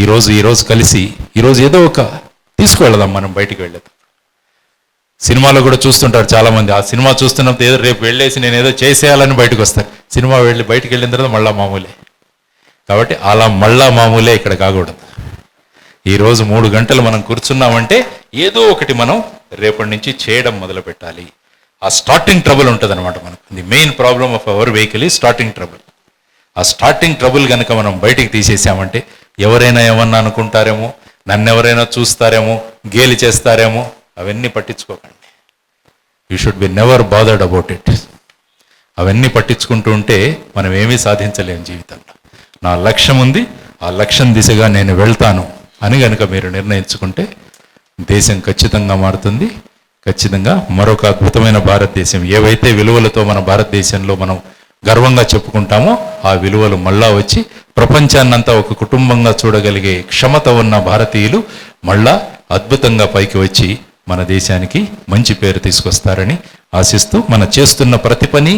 ఈరోజు కలిసి ఈరోజు ఏదో ఒక తీసుకువెళదాం మనం బయటికి వెళ్ళేది. సినిమాలో కూడా చూస్తుంటారు చాలామంది, ఆ సినిమా చూస్తున్నప్పుడు ఏదో రేపు వెళ్ళేసి నేను ఏదో చేసేయాలని బయటకు వస్తారు. సినిమా బయటికి వెళ్ళిన తర్వాత మళ్ళా మామూలే. కాబట్టి అలా మళ్ళా మామూలే ఇక్కడ కాకూడదు. ఈరోజు 3 గంటలు మనం కూర్చున్నామంటే ఏదో ఒకటి మనం రేపటి నుంచి చేయడం మొదలు పెట్టాలి. ఆ స్టార్టింగ్ ట్రబుల్ ఉంటుంది అనమాట మనకు. The main problem of our vehicle ఈ స్టార్టింగ్ ట్రబుల్. ఆ స్టార్టింగ్ ట్రబుల్ కనుక మనం బయటికి తీసేసామంటే ఎవరైనా ఏమన్నా అనుకుంటారేమో, నన్ను ఎవరైనా చూస్తారేమో, గేలి చేస్తారేమో, అవన్నీ పట్టించుకోకండి. You should be never bothered about it. అవన్నీ పట్టించుకుంటూ ఉంటే మనం ఏమీ సాధించలేము జీవితంలో. నా లక్ష్యం ఉంది, ఆ లక్ష్యం దిశగా నేను వెళ్తాను అని కనుక మీరు నిర్ణయించుకుంటే దేశం ఖచ్చితంగా మారుతుంది. ఖచ్చితంగా మరొక అద్భుతమైన భారతదేశం, ఏవైతే విలువలతో మన భారతదేశంలో మనం గర్వంగా చెప్పుకుంటామో ఆ విలువలు మళ్ళా వచ్చి ప్రపంచాన్నంతా ఒక కుటుంబంగా చూడగలిగే క్షమత ఉన్న భారతీయులు మళ్ళా అద్భుతంగా పైకి వచ్చి మన దేశానికి మంచి పేరు తీసుకొస్తారని ఆశిస్తూ, మన చేస్తున్న ప్రతి పని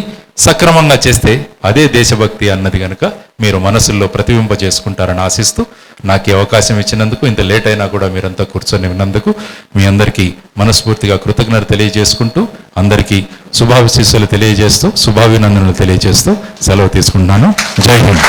సక్రమంగా చేస్తే అదే దేశభక్తి అన్నది కనుక మీరు మనసుల్లో ప్రతిబింబ చేసుకుంటారని ఆశిస్తూ, నాకు ఈ అవకాశం ఇచ్చినందుకు, ఇంత లేట్ అయినా కూడా మీరంతా కూర్చొని ఉన్నందుకు మీ అందరికీ మనస్ఫూర్తిగా కృతజ్ఞత తెలియజేసుకుంటూ, అందరికీ శుభాశీస్సులు తెలియజేస్తూ, శుభాభినందనలు తెలియజేస్తూ సెలవు తీసుకుంటున్నాను. జై హింద్.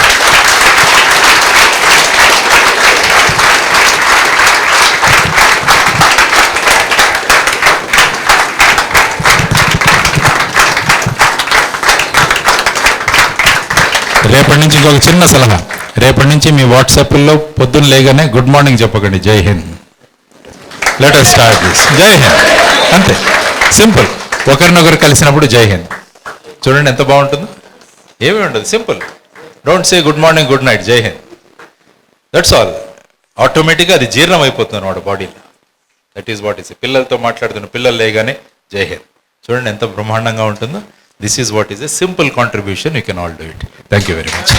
రేపటి నుంచి ఇంకొక చిన్న సలహా, రేపటి నుంచి మీ వాట్సాప్లో పొద్దున్న లేగానే గుడ్ మార్నింగ్ చెప్పకండి, జై Hind. Let us start this. జై హింద్, అంతే సింపుల్. ఒకరినొకరు కలిసినప్పుడు జై హింద్. చూడండి ఎంత బాగుంటుందో. ఏమీ ఉండదు, simple. Don't say good morning, good night, జై హింద్. That's all. ఆటోమేటిక్గా అది జీర్ణం అయిపోతుంది అన్నమాట బాడీలో. That is what is. పిల్లలతో మాట్లాడుతున్న పిల్లలు లేగానే జై హింద్. చూడండి ఎంత బ్రహ్మాండంగా ఉంటుందో. This is what is a simple contribution. You can all do it. Thank you very much.